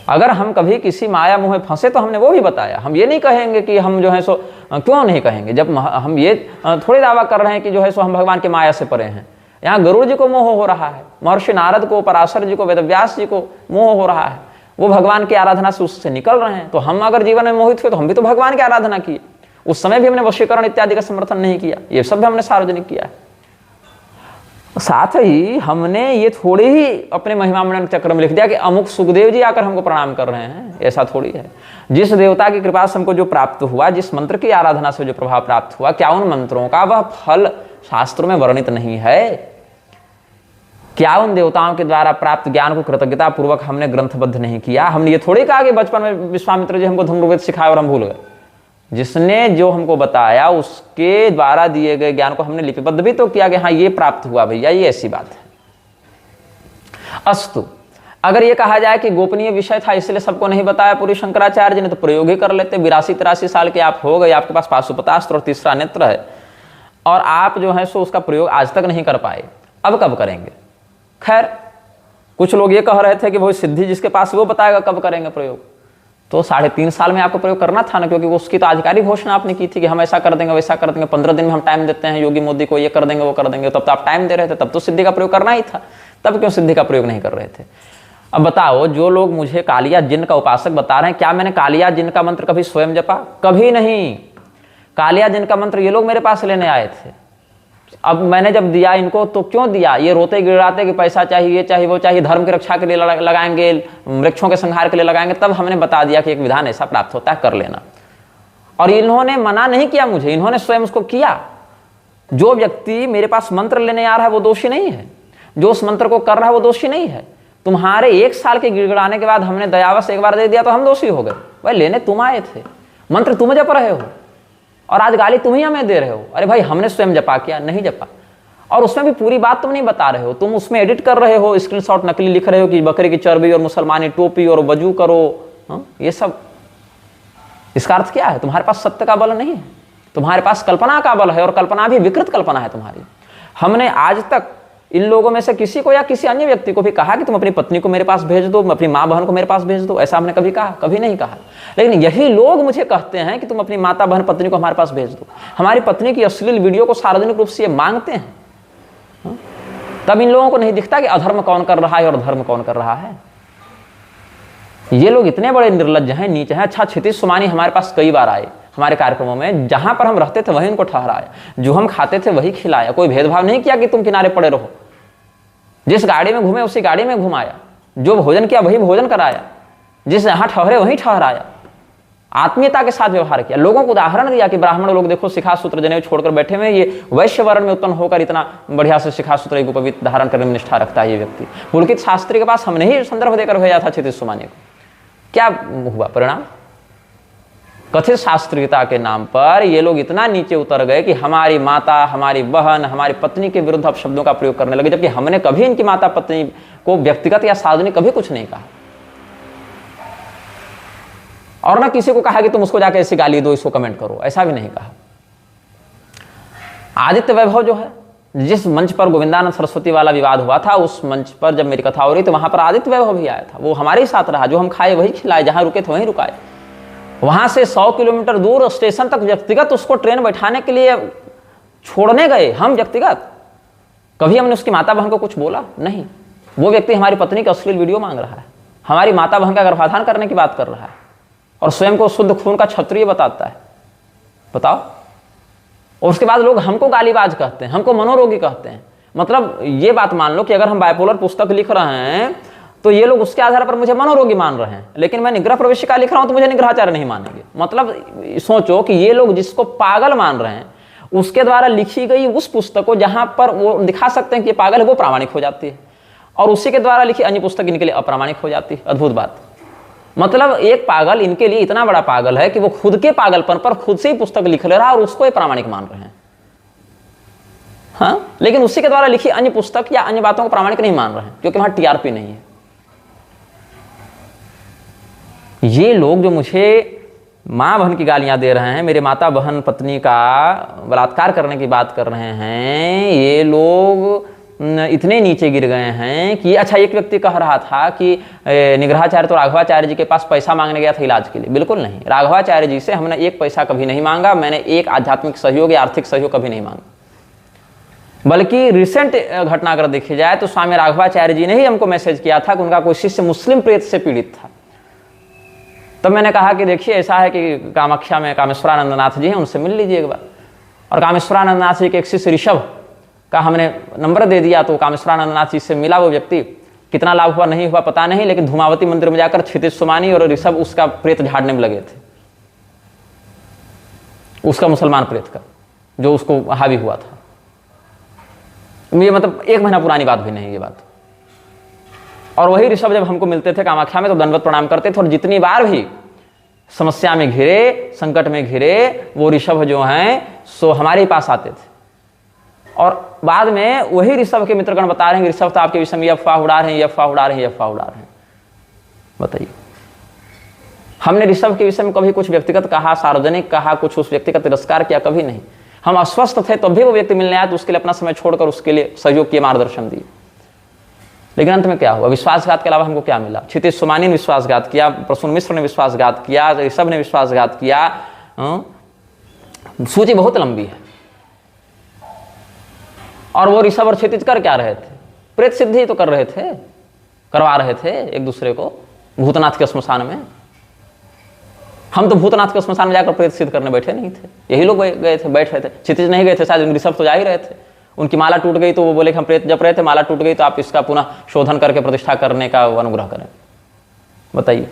अगर हम कभी किसी माया मोह में फंसे तो हमने वो भी बताया। हम ये नहीं कहेंगे कि हम जो है सो, क्यों नहीं कहेंगे, जब हम ये थोड़े दावा कर रहे हैं कि जो है सो हम भगवान की माया से परे हैं। यहाँ गरुड़ जी को मोह हो रहा है, महर्षि नारद को, पराशर जी को, वेदव्यास जी को मोह हो रहा है, वो भगवान की आराधना से उससे निकल रहे हैं। तो हम अगर जीवन में मोहित हुए तो हम भी तो भगवान की आराधना किए। उस समय भी हमने वशीकरण इत्यादि का समर्थन नहीं किया, ये सब भी हमने सार्वजनिक किया है। साथ ही हमने ये थोड़ी ही अपने महिमा मंडन चक्र में लिख दिया कि अमुक सुखदेव जी आकर हमको प्रणाम कर रहे हैं, ऐसा थोड़ी है। जिस देवता की कृपा से हमको जो प्राप्त हुआ, जिस मंत्र की आराधना से जो प्रभाव प्राप्त हुआ, क्या उन मंत्रों का वह फल शास्त्रों में वर्णित नहीं है? क्या उन देवताओं के द्वारा प्राप्त ज्ञान को कृतज्ञता पूर्वक हमने ग्रंथबद्ध नहीं किया? हमने ये थोड़ी कहा कि बचपन में विश्वामित्र जी हमको धनुर्वेद सिखाया और हम भूल गए। जिसने जो हमको बताया उसके द्वारा दिए गए ज्ञान को हमने लिपिबद्ध भी तो किया कि हाँ ये प्राप्त हुआ भैया, ये ऐसी बात है। अस्तु, अगर ये कहा जाए कि गोपनीय विषय था इसलिए सबको नहीं बताया पूरी शंकराचार्य जी ने, तो प्रयोग ही कर लेते। 82-83 साल के आप हो गए, आपके पास पाशुपतास्त्र और तीसरा नेत्र है, और आप जो है सो उसका प्रयोग आज तक नहीं कर पाए, अब कब करेंगे? खैर, कुछ लोग ये कह रहे थे कि वो सिद्धि जिसके पास वो बताएगा कब करेंगे प्रयोग। तो 3.5 साल में आपको प्रयोग करना था ना, क्योंकि उसकी तो आधिकारिक घोषणा आपने की थी कि हम ऐसा कर देंगे, वैसा कर देंगे, 15 दिन में हम टाइम देते हैं योगी मोदी को, ये कर देंगे, वो कर देंगे। तब तो आप टाइम दे रहे थे, तब तो सिद्धि का प्रयोग करना ही था, तब क्यों सिद्धि का प्रयोग नहीं कर रहे थे? अब बताओ, जो लोग मुझे कालिया जिन का उपासक बता रहे हैं, क्या मैंने कालिया जिन का मंत्र कभी स्वयं जपा? कभी नहीं। कालिया जिन का मंत्र ये लोग मेरे पास लेने आए थे। अब मैंने जब दिया इनको तो क्यों दिया? ये रोते गिड़ाते कि पैसा चाहिए, ये चाहिए, वो चाहिए, धर्म की रक्षा के लिए लगाएंगे, वृक्षों के संहार के लिए लगाएंगे। तब हमने बता दिया कि एक विधान ऐसा प्राप्त होता है, कर लेना। और इन्होंने मना नहीं किया मुझे, इन्होंने स्वयं उसको किया। जो व्यक्ति मेरे पास मंत्र लेने आ रहा है वो दोषी नहीं है, जो उस मंत्र को कर रहा है वो दोषी नहीं है। तुम्हारे 1 साल के गिड़गिड़ाने के बाद हमने दयावश एक बार दे दिया तो हम दोषी हो गए? भाई लेने तुम आए थे, मंत्र तुम जप रहे हो और आज गाली तुम ही हमें दे रहे हो। अरे भाई, हमने स्वयं जपा किया? नहीं जपा। और उसमें भी पूरी बात तुम नहीं बता रहे हो, तुम उसमें एडिट कर रहे हो, स्क्रीनशॉट नकली लिख रहे हो कि बकरे की चर्बी और मुसलमानी टोपी और वजू करो। ये सब, इसका अर्थ क्या है? तुम्हारे पास सत्य का बल नहीं है, तुम्हारे पास कल्पना का बल है, और कल्पना भी विकृत कल्पना है तुम्हारी। हमने आज तक इन लोगों में से किसी को या किसी अन्य व्यक्ति को भी कहा कि तुम अपनी पत्नी को मेरे पास भेज दो, अपनी माँ बहन को मेरे पास भेज दो? ऐसा हमने कभी कहा? कभी नहीं कहा। लेकिन यही लोग मुझे कहते हैं कि तुम अपनी माता बहन पत्नी को हमारे पास भेज दो। हमारी पत्नी की अश्लील वीडियो को सार्वजनिक रूप से ये मांगते हैं। तब इन लोगों को नहीं दिखता कि अधर्म कौन कर रहा है और धर्म कौन कर रहा है। ये लोग इतने बड़े निर्लज्ज हैं, नीच हैं। अच्छा, क्षितिज सुमानी हमारे पास कई बार आए हमारे कार्यक्रमों में, जहां पर हम रहते थे वहीं उनको ठहराया, जो हम खाते थे वही खिलाया, कोई भेदभाव नहीं किया कि तुम किनारे पड़े रहो। जिस गाड़ी में घूमे उसी गाड़ी में घुमाया, जो भोजन किया वही भोजन कराया, जिस यहाँ ठहरे वहीं ठहराया, आत्मीयता के साथ व्यवहार किया। लोगों को उदाहरण दिया कि ब्राह्मण लोग देखो शिखा सूत्र जनेऊ छोड़कर बैठे हुए, ये वैश्य वर्ण में उत्पन्न होकर इतना बढ़िया से शिखा सूत्र एक उपवीत धारण करने में निष्ठा रखता है ये व्यक्ति। पुलकित शास्त्री के पास हमने ही संदर्भ देकर भेजा था क्षितिज सुमानी को। क्या हुआ परिणाम? कथित शास्त्रीयता के नाम पर ये लोग इतना नीचे उतर गए कि हमारी माता, हमारी बहन, हमारी पत्नी के विरुद्ध अपशब्दों का प्रयोग करने लगे, जबकि हमने कभी इनकी माता पत्नी को व्यक्तिगत या सार्वजनिक कभी कुछ नहीं कहा। और ना किसी को कहा कि तुम उसको जाके ऐसी गाली दो, इसको कमेंट करो, ऐसा भी नहीं कहा। आदित्य वैभव जो है, जिस मंच पर गोविंदानंद सरस्वती वाला विवाद हुआ था, उस मंच पर जब मेरी कथा हो रही तो वहां पर आदित्य वैभव भी आया था। वो हमारे साथ रहा, जो हम खाए वही खिलाए, जहां रुके थे वहीं रुकाए। वहां से 100 किलोमीटर दूर स्टेशन तक व्यक्तिगत उसको ट्रेन बैठाने के लिए छोड़ने गए हम व्यक्तिगत। कभी हमने उसकी माता बहन को कुछ बोला? नहीं। वो व्यक्ति हमारी पत्नी की अश्लील वीडियो मांग रहा है, हमारी माता बहन का गर्भाधान करने की बात कर रहा है, और स्वयं को शुद्ध खून का क्षत्रिय बताता है। बताओ। और उसके बाद लोग हमको गालीबाज कहते हैं, हमको मनोरोगी कहते हैं। मतलब ये बात मान लो कि अगर हम बाइपोलर पुस्तक लिख रहे हैं तो ये लोग उसके आधार पर मुझे मनोरोगी मान रहे हैं, लेकिन मैं निग्रह प्रवेशिका लिख रहा हूं तो मुझे निग्रहाचार्य नहीं मानेंगे। मतलब सोचो कि ये लोग जिसको पागल मान रहे हैं उसके द्वारा लिखी गई उस पुस्तक को जहां पर वो दिखा सकते हैं कि ये पागल है, वो प्रामाणिक हो जाती है, और उसी के द्वारा लिखी अन्य पुस्तक इनके लिए अप्रामाणिक हो जाती है। अद्भुत बात। मतलब एक पागल इनके लिए इतना बड़ा पागल है कि वो खुद के पागलपन पर खुद से ही पुस्तक लिख ले रहा है और उसको ही प्रामाणिक मान रहे हैं। हाँ, लेकिन उसी के द्वारा लिखी अन्य पुस्तक या अन्य बातों को प्रामाणिक नहीं मान रहे हैं, क्योंकि वहां टीआरपी नहीं है। ये लोग जो मुझे माँ बहन की गालियां दे रहे हैं, मेरे माता बहन पत्नी का बलात्कार करने की बात कर रहे हैं, ये लोग इतने नीचे गिर गए हैं कि अच्छा, एक व्यक्ति कह रहा था कि निग्रहाचार्य तो राघवाचार्य जी के पास पैसा मांगने गया था इलाज के लिए। बिल्कुल नहीं, राघवाचार्य जी से हमने एक पैसा कभी नहीं मांगा, मैंने एक आध्यात्मिक सहयोग या आर्थिक सहयोग कभी नहीं मांगा। बल्कि रिसेंट घटना अगर देखी जाए तो स्वामी राघवाचार्य जी ने ही हमको मैसेज किया था कि उनका कोई शिष्य मुस्लिम प्रेत से पीड़ित था। तब मैंने कहा कि देखिए ऐसा है कि कामाख्या में कामेश्वरानंद नाथ जी हैं, उनसे मिल लीजिए एक बार। और कामेश्वरानंद नाथ जी के एक शिष्य ऋषभ का हमने नंबर दे दिया, तो कामेश्वरानंद नाथ जी से मिला वो व्यक्ति। कितना लाभ हुआ नहीं हुआ पता नहीं, लेकिन धूमावती मंदिर में जाकर क्षितिज सुमानी और ऋषभ उसका प्रेत झाड़ने में लगे थे, उसका मुसलमान प्रेत का जो उसको हावी हुआ था। ये मतलब 1 महीना पुरानी बात भी नहीं ये बात। और वही ऋषभ जब हमको मिलते थे कामाख्या में तो दंडवत प्रणाम करते थे, और जितनी बार भी समस्या में घिरे, संकट में घिरे, वो ऋषभ जो हैं सो हमारे ही पास आते थे। और बाद में वही ऋषभ के मित्रगण बता रहे हैं कि ऋषभ तो आपके विषय में ये अफवाह उड़ा रहे हैं, ये अफवाह उड़ा रहे हैं, ये अफवाह उड़ा रहे हैं। बताइए, हमने ऋषभ के विषय में कभी कुछ व्यक्तिगत कहा, सार्वजनिक कहा, कुछ उस व्यक्ति का तिरस्कार किया? कभी नहीं। हम अस्वस्थ थे तब भी वो व्यक्ति मिलने आया तो उसके लिए अपना समय छोड़कर उसके लिए सहयोग किए, मार्गदर्शन दिए। लेकिन अंत में क्या हुआ? विश्वासघात के अलावा हमको क्या मिला? क्षितिज सुमानी ने विश्वासघात किया, प्रसून मिश्र ने विश्वासघात किया, ऋषभ ने विश्वासघात किया। सूची बहुत लंबी है। और वो ऋषभ और क्षितिज कर क्या रहे थे? प्रेत सिद्धि तो कर रहे थे, करवा रहे थे एक दूसरे को भूतनाथ के श्मशान में। हम तो भूतनाथ के श्मशान में जाकर प्रेत सिद्ध करने बैठे नहीं थे, यही लोग गए थे, बैठ रहे थे। क्षितिज नहीं गए थे, शायद ऋषभ तो जा ही रहे थे। उनकी माला टूट गई तो वो बोले कि हम प्रेत जप रहे थे, माला टूट गई तो आप इसका पुनः शोधन करके प्रतिष्ठा करने का अनुग्रह करें। बताइए।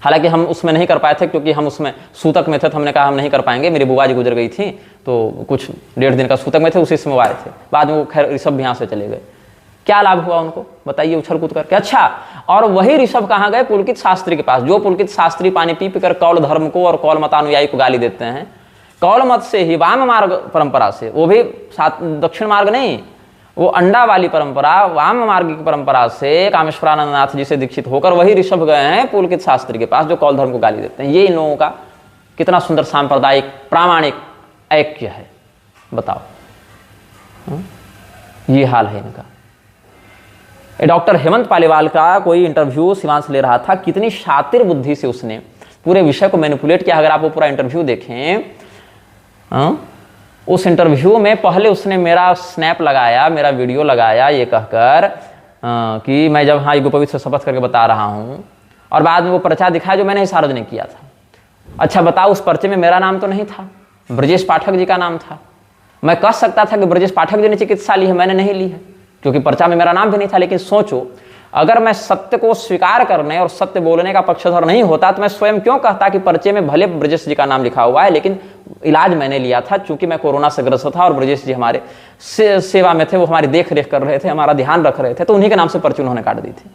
हालांकि हम उसमें नहीं कर पाए थे क्योंकि हम उसमें सूतक में थे, तो हमने कहा हम नहीं कर पाएंगे। मेरी बुआ जी गुजर गई थी तो कुछ 1.5 दिन का सूतक में थे, उसी से वो आए थे। बाद में वो खैर ऋषभ भी यहाँ से चले गए। क्या लाभ हुआ उनको? बताइए, उछल कूद करके। अच्छा, और वही ऋषभ कहाँ गए? पुलकित शास्त्री के पास, जो पुलकित शास्त्री पानी पी कर कौल धर्म को और कौल मतानुयायी को गाली देते हैं। कौल मत से ही वाम मार्ग परंपरा से, वो भी दक्षिण मार्ग नहीं, वो अंडा वाली परंपरा, वाम मार्ग की परंपरा से कामेश्वरानंद नाथ जी से दीक्षित होकर वही ऋषभ गए हैं पुलकित शास्त्री के पास, जो कौल धर्म को गाली देते हैं। ये इन लोगों का कितना सुंदर सांप्रदायिक प्रामाणिक ऐक्य है, बताओ। ये हाल है इनका। डॉक्टर हेमंत पालीवाल का कोई इंटरव्यू शिवांश ले रहा था, कितनी शातिर बुद्धि से उसने पूरे विषय को मैनिपुलेट किया। अगर आप वो पूरा इंटरव्यू देखें, उस इंटरव्यू में पहले उसने मेरा स्नैप लगाया, मेरा वीडियो लगाया ये कहकर कि मैं जब हाँ युगोपवीत से शपथ करके बता रहा हूँ, और बाद में वो पर्चा दिखाया जो मैंने ही सार्वजनिक किया था। अच्छा बताओ, उस पर्चे में मेरा नाम तो नहीं था, ब्रजेश पाठक जी का नाम था। मैं कह सकता था कि ब्रजेश पाठक जी ने चिकित्सा ली है, मैंने नहीं ली है क्योंकि पर्चा में मेरा नाम भी नहीं था। लेकिन सोचो, अगर मैं सत्य को स्वीकार करने और सत्य बोलने का पक्षधर नहीं होता तो मैं स्वयं क्यों कहता कि पर्चे में भले ब्रजेश जी का नाम लिखा हुआ है लेकिन इलाज मैंने लिया था, चूंकि मैं कोरोना से ग्रस्त था और ब्रजेश जी हमारे सेवा में थे, वो हमारी देख रेख कर रहे थे, हमारा ध्यान रख रहे थे, तो उन्हीं के नाम से पर्ची उन्होंने काट दी थी।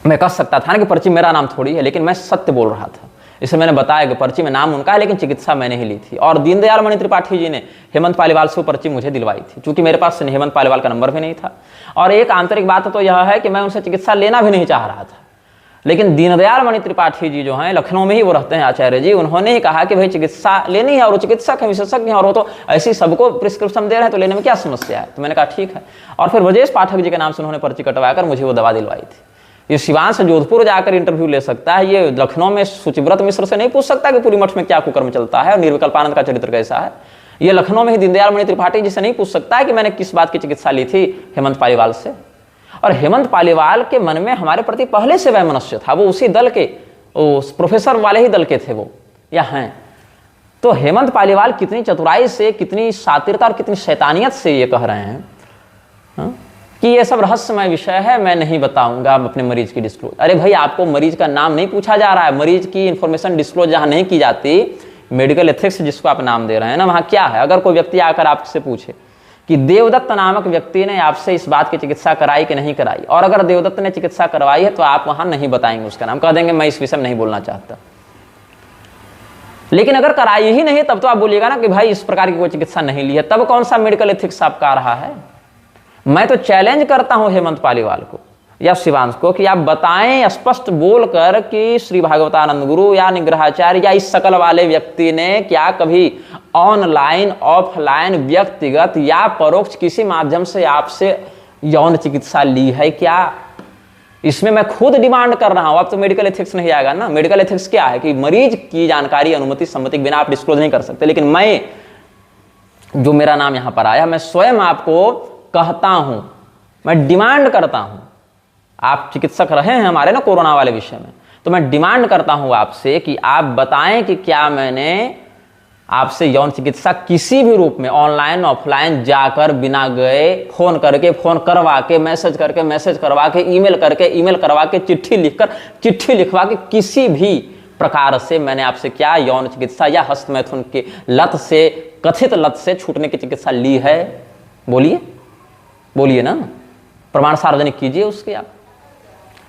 मैं कह सकता था ना कि पर्ची मेरा नाम थोड़ी है, लेकिन मैं सत्य बोल रहा था। इसे मैंने बताया कि पर्ची में नाम उनका है लेकिन चिकित्सा मैंने ही ली थी। और दीनदयाल मणि त्रिपाठी जी ने हेमंत पालीवाल से वो पर्ची मुझे दिलवाई थी, क्योंकि मेरे पास हेमंत पालीवाल का नंबर भी नहीं था। और एक आंतरिक बात तो यह है कि मैं उनसे चिकित्सा लेना भी नहीं चाह रहा था, लेकिन दीनदयाल मणि त्रिपाठी जी जो हैं, लखनऊ में ही वो रहते हैं आचार्य जी, उन्होंने ही कहा कि भाई चिकित्सा लेनी है, और वो चिकित्सक हैं, विशेषज्ञ हैं, और वो तो ऐसी सबको प्रिस्क्रिप्शन दे रहे हैं, तो लेने में क्या समस्या है। तो मैंने कहा ठीक है, और फिर ब्रजेश पाठक जी के नाम से उन्होंने पर्ची कटवाकर मुझे वो दवा दिलवाई थी। ये शिवांश जोधपुर जाकर इंटरव्यू ले सकता है, ये लखनऊ में शुचिव्रत मिश्र से नहीं पूछ सकता कि पूरी मठ में क्या कुकर्म चलता है और निर्विकल्पानंद का चरित्र कैसा है। ये लखनऊ में ही दीनदयाल मणि त्रिपाठी जी से नहीं पूछ सकता है कि मैंने किस बात की चिकित्सा ली थी हेमंत पालीवाल से। और हेमंत पालीवाल के मन में हमारे प्रति पहले से वैमनस्य था, वो उसी दल के, उस प्रोफेसर वाले ही दल के थे वो, या हैं। तो हेमंत पालीवाल कितनी चतुराई से, कितनी शातिरता और कितनी शैतानियत से ये कह रहे हैं कि ये सब रहस्यमय विषय है, मैं नहीं बताऊंगा अपने मरीज की डिस्क्लोज। अरे भाई, आपको मरीज का नाम नहीं पूछा जा रहा है, मरीज की इंफॉर्मेशन डिस्क्लोज जहां नहीं की जाती, मेडिकल एथिक्स जिसको आप नाम दे रहे हैं ना, वहां क्या है? अगर कोई व्यक्ति आकर आपसे पूछे कि देवदत्त नामक व्यक्ति ने आपसे इस बात की चिकित्सा कराई कि नहीं कराई, और अगर देवदत्त ने चिकित्सा करवाई है तो आप वहां नहीं बताएंगे उसका नाम, कह देंगे मैं इस विषय में नहीं बोलना चाहता। लेकिन अगर कराई ही नहीं तब तो आप बोलिएगा ना कि भाई इस प्रकार की कोई चिकित्सा नहीं ली है, तब कौन सा मेडिकल एथिक्स आपका आ रहा है? मैं तो चैलेंज करता हूं हेमंत पालीवाल को या शिवांश को कि आप बताएं स्पष्ट बोलकर कि श्री भागवतानंद गुरु या निग्रहाचार्य या इस सकल वाले व्यक्ति ने क्या कभी ऑनलाइन, ऑफलाइन, व्यक्तिगत या परोक्ष किसी माध्यम से आपसे यौन चिकित्सा ली है क्या? इसमें मैं खुद डिमांड कर रहा हूं। अब तो मेडिकल एथिक्स नहीं आएगा ना। मेडिकल एथिक्स क्या है कि मरीज की जानकारी, अनुमति, सम्मति के बिना आप डिस्क्लोज नहीं कर सकते। लेकिन मैं, जो मेरा नाम यहां पर आया, मैं स्वयं आपको कहता हूं, मैं डिमांड करता हूं, आप चिकित्सक रहे हैं हमारे ना कोरोना वाले विषय में, तो मैं डिमांड करता हूं आपसे कि आप बताएं कि क्या मैंने आपसे यौन चिकित्सा किसी भी रूप में ऑनलाइन, ऑफलाइन जाकर, बिना गए, फोन करके, फोन करवा के, मैसेज करके, मैसेज करवा के, ईमेल करके, ईमेल करवा के, चिट्ठी लिखकर, चिट्ठी लिखवा के, किसी भी प्रकार से मैंने आपसे क्या यौन चिकित्सा या हस्तमैथुन की लत से, कथित लत से छूटने की चिकित्सा ली है? बोलिए, बोलिए ना, प्रमाण सार्वजनिक कीजिए उसके आप।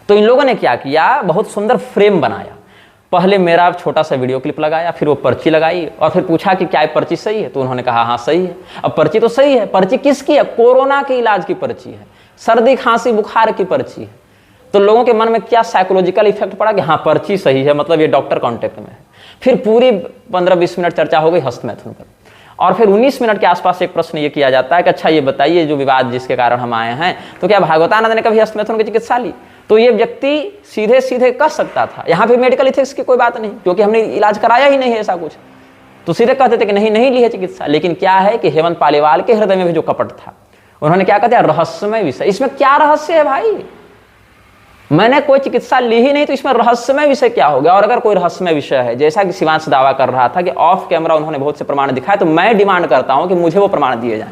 तो इन लोगों ने क्या किया, बहुत सुंदर फ्रेम बनाया। पहले मेरा छोटा सा वीडियो क्लिप लगाया, फिर वो पर्ची लगाई और फिर पूछा कि क्या ये पर्ची सही है? तो उन्होंने कहा हाँ सही है। अब पर्ची तो सही है, पर्ची किसकी है? कोरोना के इलाज की पर्ची है, सर्दी खांसी बुखार की पर्ची है। तो लोगों के मन में क्या साइकोलॉजिकल इफेक्ट पड़ा कि हाँ पर्ची सही है, मतलब ये डॉक्टर कॉन्टेक्ट में है। फिर पूरी 15-20 मिनट चर्चा हो गई हस्तमैथुन पर, और फिर 19 मिनट के आसपास एक प्रश्न ये किया जाता है कि अच्छा ये बताइए, जो विवाद जिसके कारण हम आए हैं, तो क्या भागवतानंद ने कभी हस्तमैथुन की चिकित्सा ली? तो ये व्यक्ति सीधे सीधे कह सकता था, यहाँ पे मेडिकल एथिक्स की कोई बात नहीं, क्योंकि हमने इलाज कराया ही नहीं है ऐसा कुछ, तो सीधे कहते थे कि नहीं, नहीं ली है चिकित्सा। लेकिन क्या है कि हेमंत पालीवाल के हृदय में भी जो कपट था, उन्होंने क्या कहते हैं, रहस्यमय विषय। इसमें क्या रहस्य है भाई? मैंने कोई चिकित्सा ली ही नहीं, तो इसमें रहस्यमय विषय क्या हो गया? और अगर कोई रहस्यमय विषय है, जैसा कि शिवांश दावा कर रहा था कि ऑफ कैमरा उन्होंने बहुत से प्रमाण दिखाए, तो मैं डिमांड करता हूं कि मुझे वो प्रमाण दिए जाएं।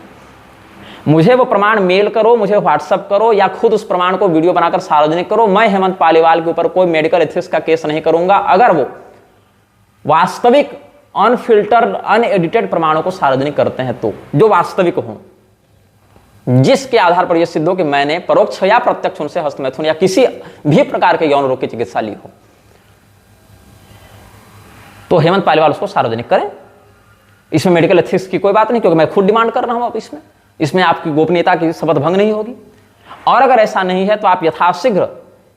मुझे वो प्रमाण मेल करो, मुझे व्हाट्सअप करो, या खुद उस प्रमाण को वीडियो बनाकर सार्वजनिक करो। मैं हेमंत पालीवाल के ऊपर कोई मेडिकल एथिक्स का केस नहीं करूंगा अगर वो वास्तविक, अनफिल्टर्ड, अनएडिटेड प्रमाणों को सार्वजनिक करते हैं, तो जो वास्तविक हों, जिसके आधार पर यह सिद्ध हो कि मैंने परोक्ष या प्रत्यक्ष उनसे हस्तमैथुन या किसी भी प्रकार के यौन रोग की चिकित्सा ली हो, तो हेमंत पालीवाल उसको सार्वजनिक करें। इसमें मेडिकल एथिक्स की कोई बात नहीं, क्योंकि मैं खुद डिमांड कर रहा हूं। अब इसमें आपकी गोपनीयता की शपथ भंग नहीं होगी। और अगर ऐसा नहीं है तो आप यथाशीघ्र,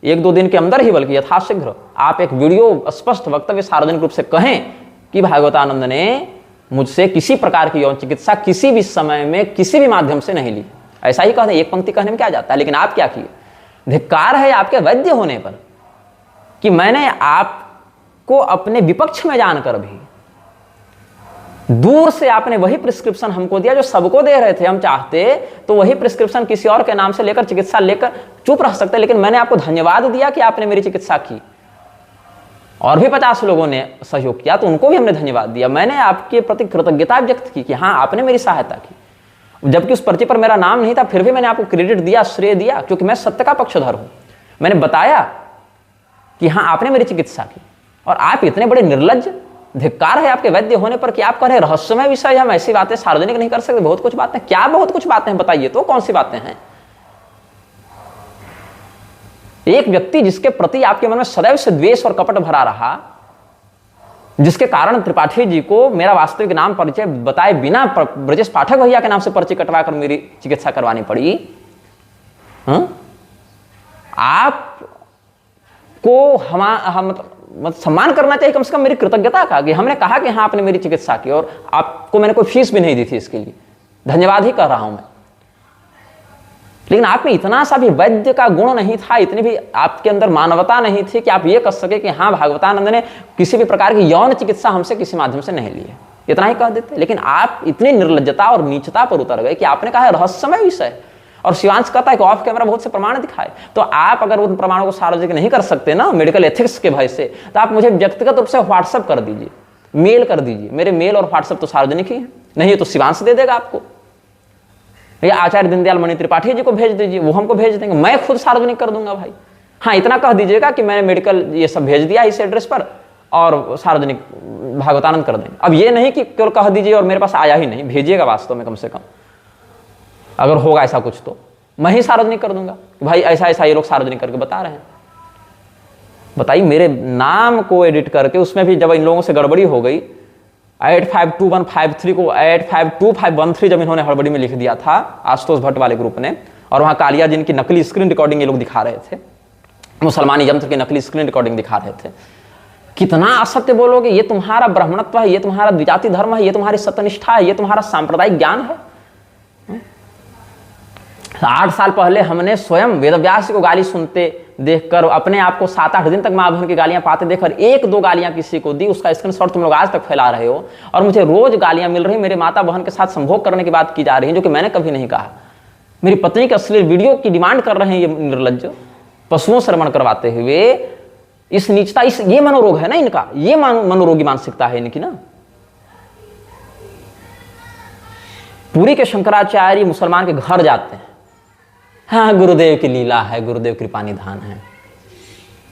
1-2 दिन के अंदर ही, बल्कि यथाशीघ्र आप एक वीडियो, स्पष्ट वक्तव्य सार्वजनिक रूप से कहें कि भागवतानंद ने मुझसे किसी प्रकार की यौन चिकित्सा किसी भी समय में, किसी भी माध्यम से नहीं ली। ऐसा ही कहते हैं, एक पंक्ति कहने में क्या जाता है। लेकिन आप क्या किए? धिक्कार है आपके वैद्य होने पर कि मैंने आपको अपने विपक्ष में जानकर भी दूर से आपने वही प्रिस्क्रिप्शन हमको दिया जो सबको दे रहे थे। हम चाहते तो वही प्रिस्क्रिप्शन किसी और के नाम से लेकर चिकित्सा लेकर चुप रह सकते, लेकिन मैंने आपको धन्यवाद दिया कि आपने मेरी चिकित्सा की। और भी 50 लोगों ने सहयोग किया तो उनको भी हमने धन्यवाद दिया। मैंने आपके प्रति कृतज्ञता व्यक्त की कि हाँ आपने मेरी सहायता की, जबकि उस पर्ची पर मेरा नाम नहीं था, फिर भी मैंने आपको क्रेडिट दिया, श्रेय दिया, क्योंकि मैं सत्य का पक्षधर हूं। मैंने बताया कि हाँ आपने मेरी चिकित्सा की। और आप इतने बड़े निर्लज्ज, धिक्कार है आपके वैद्य होने पर कि आप कह रहे रहस्यमय विषय, हम ऐसी बातें सार्वजनिक नहीं कर सकते। बहुत कुछ बातें, क्या बहुत कुछ बातें हैं? बताइए तो कौन सी बातें हैं? एक व्यक्ति जिसके प्रति आपके मन में सदैव से द्वेष और कपट भरा रहा, जिसके कारण त्रिपाठी जी को मेरा वास्तविक नाम परिचय बताए बिना ब्रजेश पाठक भैया के नाम से पर्ची कटवा कर मेरी चिकित्सा करवानी पड़ी। आपको हम सम्मान करना चाहिए कम से कम मेरी कृतज्ञता का, कि हमने कहा कि हाँ आपने मेरी चिकित्सा की, और आपको मैंने कोई फीस भी नहीं दी थी इसके लिए, धन्यवाद ही कर रहा हूं मैं। लेकिन आप में इतना सा भी वैद्य का गुण नहीं था, इतनी भी आपके अंदर मानवता नहीं थी कि आप ये कह सके कि हाँ भागवतानंद ने किसी भी प्रकार की यौन चिकित्सा हमसे किसी माध्यम से नहीं ली है, इतना ही कह देते। लेकिन आप इतनी निर्लज्जता और नीचता पर उतर गए कि आपने कहा रहस्यमय विषय, और शिवांश कहता है कि ऑफ कैमरा बहुत से प्रमाण दिखाए। तो आप अगर उन प्रमाणों को सार्वजनिक नहीं कर सकते ना मेडिकल एथिक्स के भय से, तो आप मुझे व्यक्तिगत रूप से व्हाट्सएप कर दीजिए, मेल कर दीजिए। मेरे मेल और व्हाट्सएप तो सार्वजनिक ही है, नहीं तो शिवांश दे देगा आपको। या आचार्य दीनदयाल मणि त्रिपाठी जी को भेज दीजिए, वो हमको भेज देंगे, मैं खुद सार्वजनिक कर दूंगा भाई। हाँ, इतना कह दीजिएगा कि मैंने मेडिकल ये सब भेज दिया इस एड्रेस पर और सार्वजनिक भागवतानंद कर देंगे। अब ये नहीं कि केवल कह दीजिए और मेरे पास आया ही नहीं, भेजिएगा वास्तव में, कम से कम अगर होगा ऐसा कुछ तो मैं ही सार्वजनिक कर दूंगा कि भाई ऐसा ऐसा ये लोग सार्वजनिक करके बता रहे हैं। बताइए, मेरे नाम को एडिट करके, उसमें भी जब इन लोगों से गड़बड़ी हो गई, 852153 को 852513 जब इन्होंने हड़बड़ी में लिख दिया था आशुतोष भट्ट वाले ग्रुप ने, और वहां कालिया जिनकी नकली स्क्रीन रिकॉर्डिंग ये लोग दिखा रहे थे, मुसलमानी यंत्र की नकली स्क्रीन रिकॉर्डिंग दिखा रहे थे। कितना असत्य बोलोगे, ये तुम्हारा ब्राह्मणत्व है, ये तुम्हारा द्विजाति धर्म है, ये तुम्हारी सत्यनिष्ठा है, ये तुम्हारा सांप्रदायिक ज्ञान है। 8 साल पहले हमने स्वयं वेदव्यास को गाली सुनते देखकर, अपने आप को 7-8 दिन तक मां बहन की गालियां पाते देखकर 1-2 गालियां किसी को दी, उसका स्क्रीनशॉट तुम लोग आज तक फैला रहे हो, और मुझे रोज गालियां मिल रही, मेरे माता बहन के साथ संभोग करने की बात की जा रही है, जो कि मैंने कभी नहीं कहा। मेरी पत्नी के अश्लील वीडियो की डिमांड कर रहे हैं ये निर्लज्ज, पशुओं से रमण करवाते हुए। इस नीचता, ये मनोरोग है ना इनका, ये मनोरोगी मानसिकता है इनकी ना। पुरी के शंकराचार्य मुसलमान के घर जाते हैं, हाँ गुरुदेव की लीला है, गुरुदेव कृपा निधान है।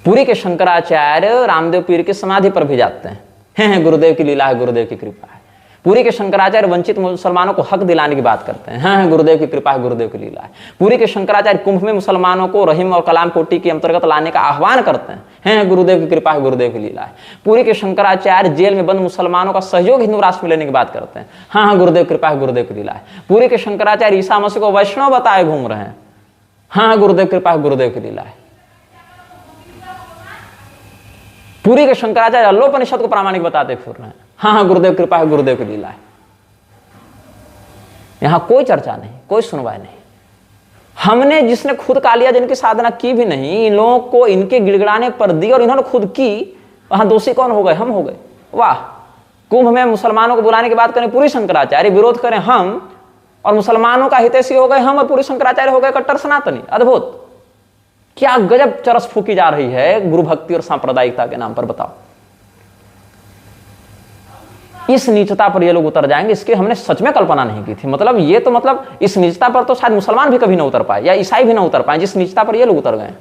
पुरी के शंकराचार्य रामदेव पीर की समाधि पर भी जाते हैं, गुरुदेव की लीला है, गुरुदेव की कृपा है। पुरी के शंकराचार्य वंचित मुसलमानों को हक दिलाने की बात करते हैं, हाँ गुरुदेव की कृपा है, गुरुदेव की लीला है। पुरी के शंकराचार्य कुंभ में मुसलमानों को रहीम और कलाम कोटी के अंतर्गत लाने का आह्वान करते हैं, गुरुदेव की कृपा है, गुरुदेव की लीला है। पुरी के शंकराचार्य जेल में बंद मुसलमानों का सहयोग हिंदू राष्ट्र में लेने की बात करते हैं, हाँ गुरुदेव की कृपा है, गुरुदेव की लीला है। पुरी के शंकराचार्य ईसा मसीह को वैष्णव बताए घूम रहे हैं, हाँ गुरुदेव कृपा है, गुरुदेव की लीला है। पुरी के शंकराचार्य अल्लोपनिषद को प्रामाणिक बताते फिर रहे हैं, हाँ गुरुदेव कृपा है, गुरुदेव की लीला है। यहां कोई चर्चा नहीं, कोई सुनवाई नहीं। हमने, जिसने खुद कालिया जिनकी साधना की भी नहीं, इन लोगों को इनके गिड़गिड़ाने पर दी और इन्होंने खुद की, वहां दोषी कौन हो गए? हम हो गए। वाह, कुंभ में मुसलमानों को बुलाने की बात करें पुरी शंकराचार्य, विरोध करें हम, और मुसलमानों का हितैषी हो गए हम, और पुरी शंकराचार्य हो गए कट्टर सनातनी। अद्भुत, क्या गजब चरस फूकी जा रही है गुरु भक्ति और सांप्रदायिकता के नाम पर। बताओ, इस नीचता पर ये लोग उतर जाएंगे, इसकी हमने सच में कल्पना नहीं की थी। मतलब ये तो, मतलब इस नीचता पर तो शायद मुसलमान भी कभी ना उतर पाए, या ईसाई भी ना उतर पाए, जिस नीचता पर ये लोग उतर गए।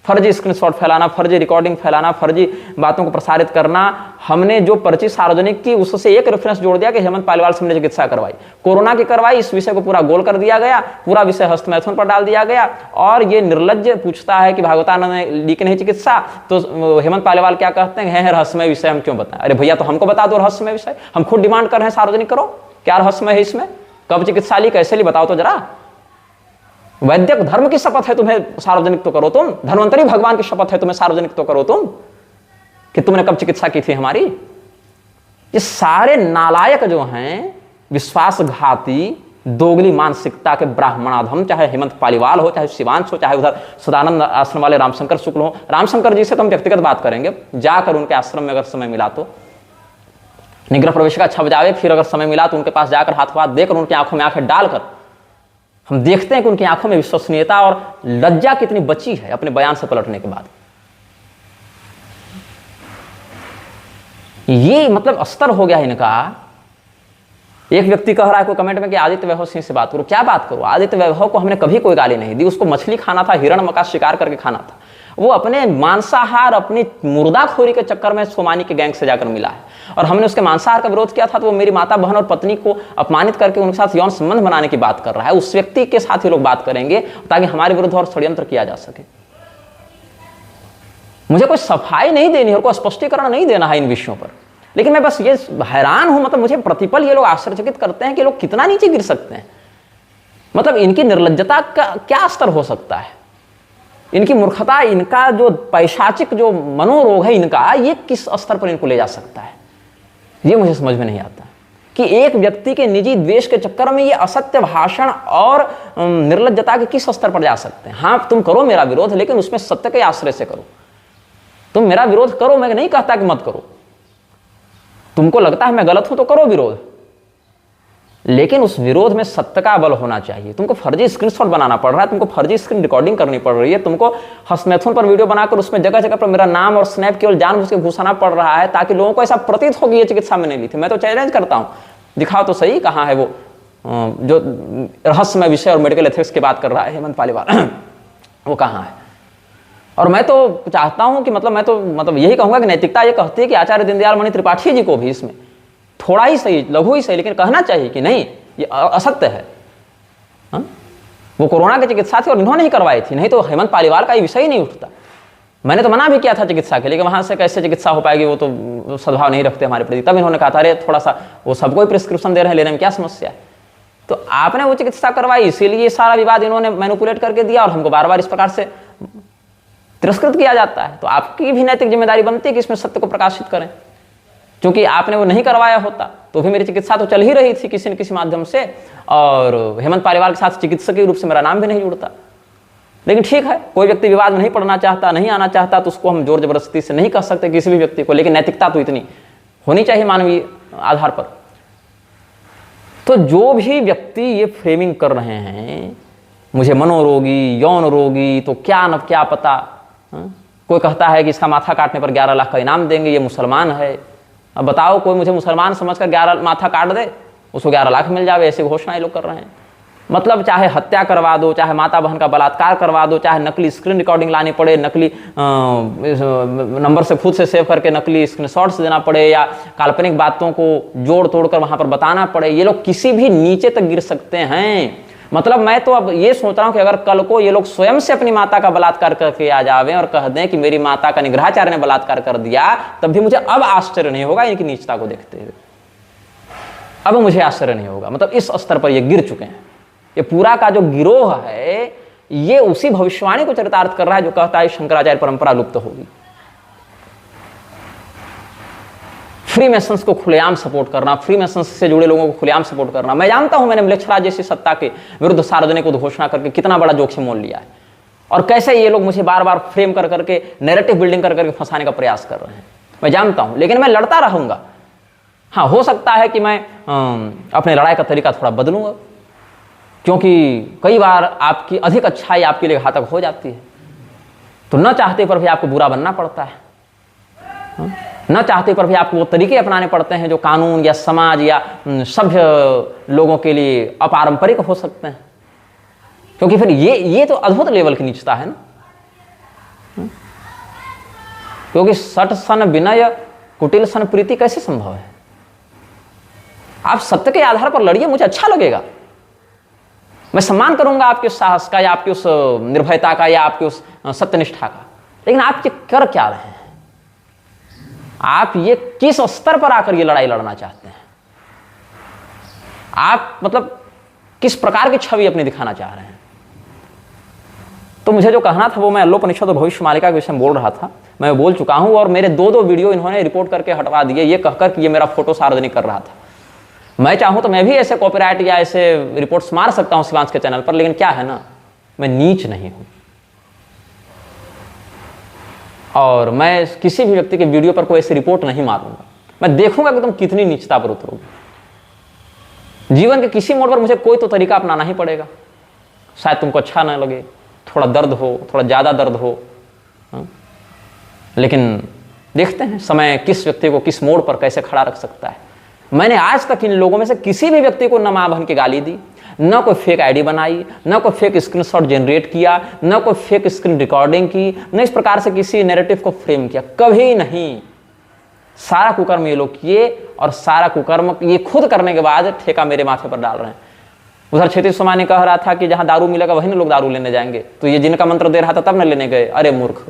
फर्जी स्क्रीनशॉट फैलाना, फर्जी रिकॉर्डिंग फैलाना, फर्जी बातों को प्रसारित करना। हमने जो पर्ची सार्वजनिक की उससे एक रेफरेंस जोड़ दिया कि हेमंत पालीवाल से हमने चिकित्सा करवाई, कोरोना की करवाई, इस विषय को पूरा गोल कर दिया गया, पूरा विषय हस्तमैथुन पर डाल दिया गया। और ये निर्लज्ज पूछता है कि भागवतानंद ने ली कि नहीं चिकित्सा, तो हेमंत पालीवाल क्या कहते हैं, है रहस्यमय विषय, हम क्यों बताएं? अरे भैया, तो हमको बता दो रहस्यमय विषय, हम खुद डिमांड कर रहे हैं सार्वजनिक करो, क्या रहस्यमय है इसमें? कब चिकित्सा ली, कैसे ली, बताओ तो जरा। वैद्यक धर्म की शपथ है, तुम्हें सार्वजनिक तो करो तुम। धन्वंतरी भगवान की शपथ है, तुम्हें सार्वजनिक तो करो तुम, कि तुमने कब चिकित्सा की थी हमारी। ये सारे नालायक जो हैं, विश्वासघाती, दोगली मानसिकता के ब्राह्मणाधम, चाहे हेमंत पालीवाल हो, चाहे शिवांश हो, चाहे उधर सदानंद आश्रम वाले रामशंकर शुक्ल हो। रामशंकर जी से तो हम व्यक्तिगत बात करेंगे, जाकर उनके आश्रम में अगर समय मिला तो, निग्रह प्रवेशिका छप जावे, फिर अगर समय मिला तो उनके पास जाकर हाथ देकर उनकी आंखों में आंखें डालकर हम देखते हैं कि उनकी आंखों में विश्वसनीयता और लज्जा कितनी बची है अपने बयान से पलटने के बाद। ये मतलब स्तर हो गया इनका। एक व्यक्ति कह रहा है कोई कमेंट में कि आदित्य वैभव सिंह से बात करो। क्या बात करो? आदित्य वैभव को हमने कभी कोई गाली नहीं दी, उसको मछली खाना था, हिरण मका शिकार करके खाना था। वो अपने मांसाहार, अपनी मुर्दाखोरी के चक्कर में सोमानी के गैंग से जाकर मिला है, और हमने उसके मांसाहार का विरोध किया था, तो वो मेरी माता बहन और पत्नी को अपमानित करके उनके साथ यौन संबंध बनाने की बात कर रहा है। उस व्यक्ति के साथ ही लोग बात करेंगे ताकि हमारे विरुद्ध और षड्यंत्र किया जा सके। मुझे कोई सफाई नहीं देनी और कोई स्पष्टीकरण नहीं देना है इन विषयों पर, लेकिन मैं बस ये हैरान हूं, मतलब मुझे प्रतिपल ये लोग आश्चर्यचकित करते हैं कि लोग कितना नीचे गिर सकते हैं। मतलब इनकी निर्लज्जता का क्या स्तर हो सकता है, इनकी मूर्खता, इनका जो पैशाचिक जो मनोरोग है इनका, ये किस स्तर पर इनको ले जा सकता है, ये मुझे समझ में नहीं आता। कि एक व्यक्ति के निजी द्वेष के चक्कर में ये असत्य भाषण और निर्लज्जता के किस स्तर पर जा सकते हैं। हाँ, तुम करो मेरा विरोध, लेकिन उसमें सत्य के आश्रय से करो। तुम मेरा विरोध करो, मैं नहीं कहता कि मत करो। तुमको लगता है मैं गलत हूं तो करो विरोध, लेकिन उस विरोध में सत्य का बल होना चाहिए। तुमको फर्जी स्क्रीनशॉट बनाना पड़ रहा है, तुमको फर्जी स्क्रीन रिकॉर्डिंग करनी पड़ रही है, तुमको हस्तमैथुन पर वीडियो बनाकर उसमें जगह जगह पर मेरा नाम और स्नैप केवल जानबूझ के घुसाना पड़ रहा है, ताकि लोगों को ऐसा प्रतीत हो कि ये चिकित्सा में नहीं ली थी। मैं तो चैलेंज करता हूं, दिखाओ तो सही कहां है वो जो रहस्यमय विषय और मेडिकल एथिक्स की बात कर रहा है हेमंत पालीवाल वो कहाँ है। और मैं तो चाहता हूं कि मैं तो यही कहूंगा कि नैतिकता ये कहती है कि आचार्य दीनदयाल मणि त्रिपाठी जी को भी इसमें थोड़ा ही सही, लघु ही सही, लेकिन कहना चाहिए कि नहीं ये असत्य है। हा? वो कोरोना की चिकित्सा थी और इन्होंने ही करवाई थी, नहीं तो हेमंत पालीवाल का ये विषय ही नहीं उठता। मैंने तो मना भी किया था चिकित्सा के लिए कि वहां से कैसे चिकित्सा हो पाएगी, वो तो सद्भाव नहीं रखते हमारे प्रति। तब इन्होंने कहा था अरे थोड़ा सा वो सबको ही प्रिस्क्रिप्शन दे रहे हैं, लेने में क्या समस्या है। तो आपने वो चिकित्सा करवाई, इसीलिए ये सारा विवाद इन्होंने मैनिपुलेट करके दिया और हमको बार बार इस प्रकार से तिरस्कृत किया जाता है। तो आपकी भी नैतिक जिम्मेदारी बनती है कि इसमें सत्य को प्रकाशित करें, क्योंकि आपने वो नहीं करवाया होता तो भी मेरी चिकित्सा तो चल ही रही थी किसी न किसी माध्यम से, और हेमंत पालीवाल के साथ चिकित्सक के रूप से मेरा नाम भी नहीं जुड़ता। लेकिन ठीक है, कोई व्यक्ति विवाद में नहीं पढ़ना चाहता, नहीं आना चाहता, तो उसको हम जोर जबरदस्ती से नहीं कह सकते किसी भी व्यक्ति को, लेकिन नैतिकता तो इतनी होनी चाहिए मानवीय आधार पर। तो जो भी व्यक्ति ये फ्रेमिंग कर रहे हैं मुझे मनोरोगी, यौन रोगी, तो क्या न क्या पता, कोई कहता है कि इसका माथा काटने पर 11 लाख का इनाम देंगे, ये मुसलमान है। अब बताओ कोई मुझे मुसलमान समझकर 11 माथा काट दे, उसको 11 लाख मिल जावे, ऐसी घोषणाएं लोग कर रहे हैं। चाहे हत्या करवा दो, चाहे माता बहन का बलात्कार करवा दो, चाहे नकली स्क्रीन रिकॉर्डिंग लानी पड़े, नकली नंबर से खुद से सेव करके नकली स्क्रीनशॉट्स देना पड़े, या काल्पनिक बातों को जोड़ तोड़ कर वहां पर बताना पड़े, ये लोग किसी भी नीचे तक गिर सकते हैं। मैं तो अब ये सोच रहा हूं कि अगर कल को ये लोग स्वयं से अपनी माता का बलात्कार करके आ जावे और कह दें कि मेरी माता का निग्रहाचार्य ने बलात्कार कर दिया, तब भी मुझे अब आश्चर्य नहीं होगा इनकी नीचता को देखते हुए। अब मुझे आश्चर्य नहीं होगा। इस स्तर पर ये गिर चुके हैं। ये पूरा का जो गिरोह है ये उसी भविष्यवाणी को चरितार्थ कर रहा है जो कहता है शंकराचार्य परंपरा लुप्त होगी। फ्रीमेसन्स को खुलेआम सपोर्ट करना, फ्रीमेसन्स से जुड़े लोगों को खुलेआम सपोर्ट करना। मैं जानता हूं मैंने म्लेच्छराज जैसी सत्ता के विरुद्ध सार्वजनिक उद्घोषणा करके कितना बड़ा जोखिम मोल लिया है, और कैसे ये लोग मुझे बार बार फ्रेम कर करके नैरेटिव बिल्डिंग कर करके फंसाने का प्रयास कर रहे हैं। मैं जानता हूं, लेकिन मैं लड़ता रहूंगा। हाँ, हो सकता है कि मैं अपने लड़ाई का तरीका थोड़ा बदलूंगा, क्योंकि कई बार आपकी अधिक अच्छाई आपके लिए घातक हो जाती है। तो न चाहते पर भी आपको बुरा बनना पड़ता है, न चाहते पर भी आपको वो तरीके अपनाने पड़ते हैं जो कानून या समाज या सभ्य लोगों के लिए अपारंपरिक हो सकते हैं, क्योंकि फिर ये तो अद्भुत लेवल की नीचता है ना। क्योंकि सट सन विनय कुटिल सन प्रीति कैसे संभव है। आप सत्य के आधार पर लड़िए, मुझे अच्छा लगेगा, मैं सम्मान करूंगा आपके उस साहस का, या आपकी उस निर्भयता का, या आपकी उस सत्यनिष्ठा का। लेकिन आप ये कर क्या रहे हैं? आप ये किस स्तर पर आकर ये लड़ाई लड़ना चाहते हैं? आप किस प्रकार की छवि अपनी दिखाना चाह रहे हैं? तो मुझे जो कहना था वो मैं अल्लोपनिषद और भविष्य मालिका के विषय में बोल रहा था, मैं बोल चुका हूं। और मेरे दो वीडियो इन्होंने रिपोर्ट करके हटवा दिए, ये कहकर कि ये मेरा फोटो सार्वजनिक कर रहा था। मैं चाहूं तो मैं भी ऐसे कॉपीराइट या ऐसे रिपोर्ट्स मार सकता हूं शिवांश के चैनल पर, लेकिन क्या है ना, मैं नीच नहीं हूं, और मैं किसी भी व्यक्ति के वीडियो पर कोई ऐसी रिपोर्ट नहीं मारूंगा। मैं देखूंगा कि तुम कितनी नीचता पर उतरोगे। जीवन के किसी मोड़ पर मुझे कोई तो तरीका अपनाना ही पड़ेगा, शायद तुमको अच्छा ना लगे, थोड़ा दर्द हो, थोड़ा ज्यादा दर्द हो, लेकिन देखते हैं समय किस व्यक्ति को किस मोड़ पर कैसे खड़ा रख सकता है। मैंने आज तक इन लोगों में से किसी भी व्यक्ति को न मां बहन की गाली दी, न कोई फेक आईडी बनाई, न कोई फेक स्क्रीनशॉट जनरेट किया, न कोई फेक स्क्रीन रिकॉर्डिंग की, न इस प्रकार से किसी नैरेटिव को फ्रेम किया, कभी नहीं। सारा कुकर्म ये लोग किए, और सारा कुकर्म ये खुद करने के बाद ठेका मेरे माथे पर डाल रहे हैं। उधर क्षितिज सोमा ने कह रहा था कि जहां दारू मिलेगा वही ना लोग दारू लेने जाएंगे, तो ये जिनका मंत्र दे रहा था तब न लेने गए। अरे मूर्ख,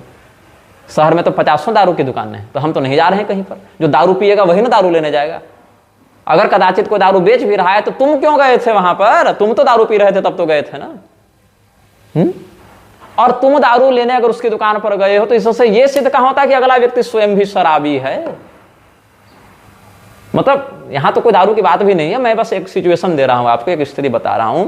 शहर में तो 50 दारू की दुकान है, तो हम तो नहीं जा रहे हैं कहीं पर। जो दारू पिएगा वही ना दारू लेने जाएगा। अगर कदाचित कोई दारू बेच भी रहा है तो तुम क्यों गए थे वहां पर? तुम तो दारू पी रहे थे तब तो गए थे ना। और तुम दारू लेने अगर उसकी दुकान पर गए हो तो इससे ये सिद्ध कहां होता है कि अगला व्यक्ति स्वयं भी शराबी है। यहां तो कोई दारू की बात भी नहीं है, मैं बस एक सिचुएशन दे रहा हूं आपको, एक स्थिति बता रहा हूं।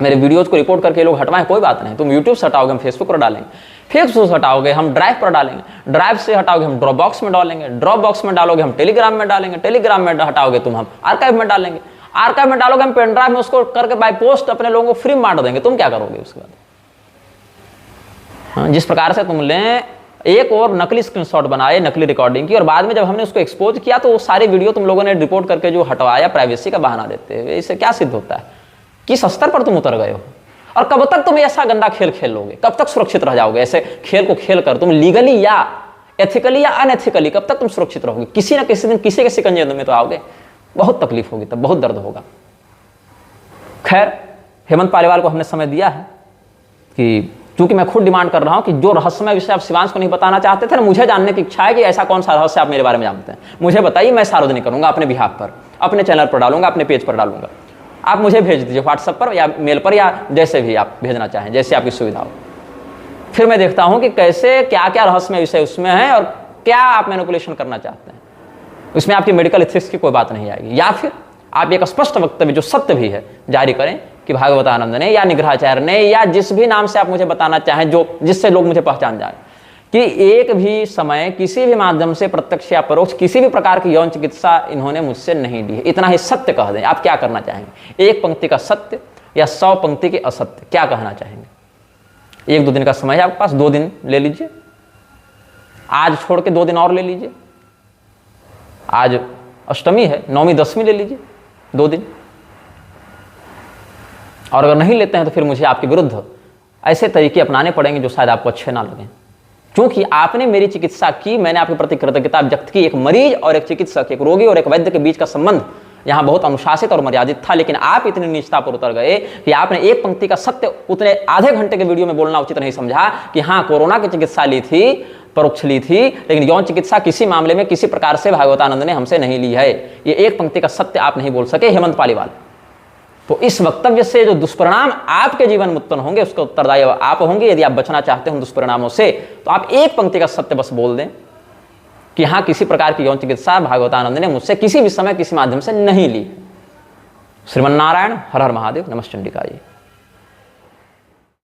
मेरे वीडियोज को रिपोर्ट करके लोग हटवाएं, कोई बात नहीं। तुम यूट्यूब से हटाओगे हम फेसबुक पर डालेंगे, फेसबुक से हटाओगे हम ड्राइव पर डालेंगे, ड्राइव से हटाओगे हम ड्रॉप बॉक्स में डालेंगे, ड्रॉप बॉक्स में डालोगे हम टेलीग्राम में डालेंगे, टेलीग्राम में हटाओगे तुम हम आर्काइव में डालेंगे, आर्काइव में डालोगे हम पेन ड्राइव में, उसको करके बाय पोस्ट अपने लोगों को फ्री बांट देंगे। तुम क्या करोगे उसके बाद? जिस प्रकार से तुमने एक और नकली स्क्रीनशॉट बनाए, नकली रिकॉर्डिंग की, और बाद में जब हमने उसको एक्सपोज किया तो वो सारे वीडियो तुम लोगों ने रिपोर्ट करके जो हटवाया प्राइवेसी का बहाना देते हुए, इससे क्या सिद्ध होता है? किस स्तर पर तुम उतर गए हो? और कब तक तुम ऐसा गंदा खेल खेल लोगे? कब तक सुरक्षित रह जाओगे ऐसे खेल को खेल कर? तुम लीगली या एथिकली या अनएथिकली कब तक तुम सुरक्षित रहोगे? किसी ना किसी दिन किसी के शिकंजे में तो आओगे, बहुत तकलीफ होगी, तब बहुत दर्द होगा। खैर, हेमंत पालीवाल को हमने समय दिया है कि चूंकि मैं खुद डिमांड कर रहा हूं कि जो रहस्यमय विषय आप शिवांश को नहीं बताना चाहते थे ना, मुझे जानने की इच्छा है कि ऐसा कौन सा रहस्य आप मेरे बारे में जानते हैं, मुझे बताइए, मैं सार्वजनिक करूंगा अपने बिहाफ पर, अपने चैनल पर डालूंगा, अपने पेज पर डालूंगा। आप मुझे भेज दीजिए व्हाट्सएप पर या मेल पर या जैसे भी आप भेजना चाहें, जैसे आपकी सुविधा हो। फिर मैं देखता हूं कि कैसे क्या क्या रहस्यमय विषय उसमें है और क्या आप मैनिपुलेशन करना चाहते हैं। उसमें आपकी मेडिकल एथिक्स की कोई बात नहीं आएगी, या फिर आप एक स्पष्ट वक्तव्य जो सत्य भी है जारी करें कि भागवतानंद ने या निग्रहाचार्य ने या जिस भी नाम से आप मुझे बताना चाहें, जो जिससे लोग मुझे पहचान जाए, कि एक भी समय किसी भी माध्यम से प्रत्यक्ष या परोक्ष किसी भी प्रकार की यौन चिकित्सा इन्होंने मुझसे नहीं ली है। इतना ही सत्य कह दें। आप क्या करना चाहेंगे? एक पंक्ति का सत्य या 100 पंक्ति के असत्य, क्या कहना चाहेंगे? 1-2 दिन का समय है आपके पास, 2 दिन ले लीजिए, आज छोड़ के 2 दिन और ले लीजिए। आज अष्टमी है, 9वीं 10वीं ले लीजिए 2 दिन, और अगर नहीं लेते हैं तो फिर मुझे आपके विरुद्ध ऐसे तरीके अपनाने पड़ेंगे जो शायद आपको अच्छे ना लगें। क्योंकि आपने मेरी चिकित्सा की, मैंने आपके प्रति कृतज्ञता व्यक्त की। एक मरीज और एक चिकित्सक, एक रोगी और एक वैद्य के बीच का संबंध यहाँ बहुत अनुशासित और मर्यादित था, लेकिन आप इतनी नीचता पर उतर गए कि आपने एक पंक्ति का सत्य उतने आधे घंटे के वीडियो में बोलना उचित नहीं समझा कि हाँ, कोरोना की चिकित्सा ली थी, परोक्ष ली थी, लेकिन यौन चिकित्सा किसी मामले में किसी प्रकार से भागवतानंद ने हमसे नहीं ली है। ये एक पंक्ति का सत्य आप नहीं बोल सके हेमंत पालीवाल। तो इस वक्तव्य से जो दुष्परिणाम आपके जीवन में उत्पन्न होंगे उसका उत्तरदायी आप होंगे। यदि आप बचना चाहते हैं दुष्परिणामों से, तो आप एक पंक्ति का सत्य बस बोल दें कि हाँ, किसी प्रकार की यौन चिकित्सा भागवतानंद ने मुझसे किसी भी समय किसी माध्यम से नहीं ली। श्रीमन्नारायण, हर हर महादेव, नमः चंडिका जी।